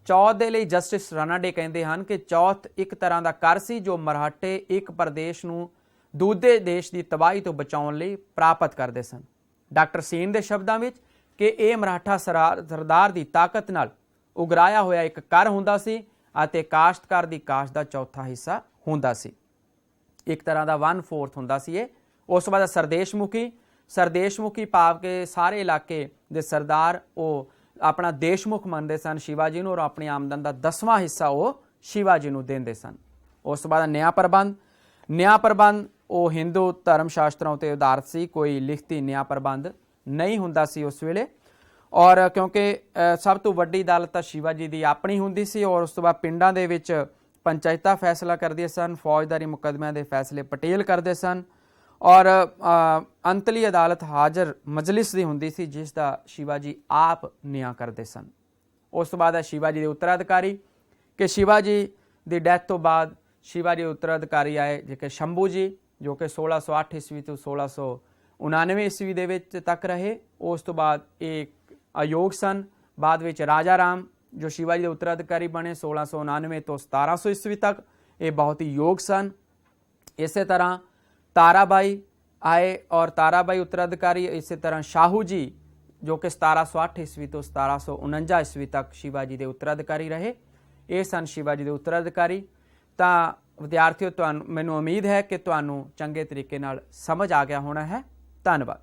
S1: ਚੌਥ ਦੇ ਲਈ ਜਸਟਿਸ ਰਾਨਾਡੇ ਕਹਿੰਦੇ ਹਨ ਕਿ ਚੌਥ ਇੱਕ ਤਰ੍ਹਾਂ ਦਾ ਕਰ ਸੀ ਜੋ ਮਰਾਠੇ ਇੱਕ ਪ੍ਰਦੇਸ਼ ਨੂੰ ਦੂਜੇ ਦੇਸ਼ ਦੀ ਤਬਾਹੀ ਤੋਂ ਬਚਾਉਣ ਲਈ ਪ੍ਰਾਪਤ ਕਰਦੇ ਸਨ। ਡਾਕਟਰ ਸੀਨ ਦੇ ਸ਼ਬਦਾਂ ਵਿੱਚ ਕਿ ਇਹ ਮਰਾਠਾ ਸਰਦਾਰ ਦੀ ਤਾਕਤ ਨਾਲ ਉਗਰਾਇਆ ਹੋਇਆ ਇੱਕ ਕਰ ਹੁੰਦਾ ਸੀ ਅਤੇ ਕਾਸ਼ਤਕਾਰ ਦੀ ਕਾਸ਼ਤ ਦਾ ਚੌਥਾ ਹਿੱਸਾ ਹੁੰਦਾ ਸੀ। ਇੱਕ ਤਰ੍ਹਾਂ ਦਾ 1/4 ਹੁੰਦਾ ਸੀ ਇਹ। ਉਸ ਤੋਂ ਬਾਅਦ ਸਰਦੇਸ਼ਮੁਖੀ। ਸਰਦੇਸ਼ਮੁਖੀ ਭਾਵ ਕਿ ਸਾਰੇ ਇਲਾਕੇ ਦੇ ਸਰਦਾਰ ਉਹ ਆਪਣਾ ਦੇਸ਼ਮੁਖ ਮੰਨਦੇ ਸਨ ਸ਼ਿਵਾਜੀ ਨੂੰ ਔਰ ਆਪਣੀ ਆਮਦਨ ਦਾ 10ਵਾਂ ਹਿੱਸਾ ਉਹ ਸ਼ਿਵਾਜੀ ਨੂੰ ਦਿੰਦੇ ਸਨ। ਉਸ ਤੋਂ ਬਾਅਦ ਨਿਆਂ ਪ੍ਰਬੰਧ। ਨਿਆਂ ਪ੍ਰਬੰਧ ਉਹ ਹਿੰਦੂ ਧਰਮ ਸ਼ਾਸਤਰਾਂ ਉੱਤੇ ਆਧਾਰਿਤ ਸੀ, ਕੋਈ ਲਿਖਤੀ ਨਿਆਂ ਪ੍ਰਬੰਧ ਨਹੀਂ ਹੁੰਦਾ ਸੀ ਉਸ ਵੇਲੇ ਔਰ ਕਿਉਂਕਿ ਸਭ ਤੋਂ ਵੱਡੀ ਅਦਾਲਤ ਤਾਂ ਸ਼ਿਵਾਜੀ ਦੀ ਆਪਣੀ ਹੁੰਦੀ ਸੀ ਔਰ ਉਸ ਤੋਂ ਬਾਅਦ ਪਿੰਡਾਂ ਦੇ ਵਿੱਚ ਪੰਚਾਇਤਾਂ ਫੈਸਲਾ ਕਰਦੀਆਂ ਸਨ, ਫੌਜਦਾਰੀ ਮੁਕੱਦਮਿਆਂ ਦੇ ਫੈਸਲੇ ਪਟੇਲ ਕਰਦੇ ਸਨ ਔਰ ਅੰਤਲੀ ਅਦਾਲਤ ਹਾਜ਼ਰ ਮਜਲਿਸ ਦੀ ਹੁੰਦੀ ਸੀ, ਜਿਸ ਦਾ ਸ਼ਿਵਾਜੀ ਆਪ ਨਿਆਂ ਕਰਦੇ ਸਨ। ਉਸ ਤੋਂ ਬਾਅਦ ਹੈ ਸ਼ਿਵਾਜੀ ਦੇ ਉੱਤਰਾਧਿਕਾਰੀ, ਕਿ ਸ਼ਿਵਾਜੀ ਦੀ ਡੈਥ ਤੋਂ ਬਾਅਦ ਸ਼ਿਵਾਜੀ ਦੇ ਉੱਤਰਾਧਿਕਾਰੀ ਆਏ ਜਿਹੜੇ ਸ਼ੰਭੂ ਜੀ, ਜੋ ਕਿ 1608 ਈਸਵੀ ਤੋਂ 1699 ਈਸਵੀ ਦੇ ਵਿੱਚ ਤੱਕ ਰਹੇ। ਉਸ ਤੋਂ ਬਾਅਦ ਇਹ ਅਯੋਗ ਸਨ। ਬਾਅਦ ਵਿੱਚ ਰਾਜਾ ਰਾਮ ਜੋ ਸ਼ਿਵਾਜੀ ਦੇ ਉੱਤਰਾਧਿਕਾਰੀ ਬਣੇ 1699 ਤੋਂ 1700 ਈਸਵੀ ਤੱਕ, ਇਹ ਬਹੁਤ ਹੀ ਯੋਗ ਸਨ। ਇਸੇ ਤਰ੍ਹਾਂ ਤਾਰਾਬਾਈ ਆਏ ਔਰ ਤਾਰਾਬਾਈ ਉੱਤਰਾਧਿਕਾਰੀ। ਇਸੇ ਤਰ੍ਹਾਂ ਸ਼ਾਹੂ ਜੀ ਜੋ ਕਿ 1708 ਈਸਵੀ ਤੋਂ 1749 ਈਸਵੀ ਤੱਕ ਸ਼ਿਵਾਜੀ ਦੇ ਉੱਤਰਾਧਿਕਾਰੀ ਰਹੇ। ਇਹ ਸਨ ਸ਼ਿਵਾਜੀ ਦੇ ਉੱਤਰਾਧਿਕਾਰੀ। ਤਾਂ ਵਿਦਿਆਰਥੀਓ, ਮੈਨੂੰ ਉਮੀਦ ਹੈ ਕਿ ਤੁਹਾਨੂੰ ਚੰਗੇ ਤਰੀਕੇ ਨਾਲ ਸਮਝ ਆ ਗਿਆ ਹੋਣਾ ਹੈ। ਧੰਨਵਾਦ।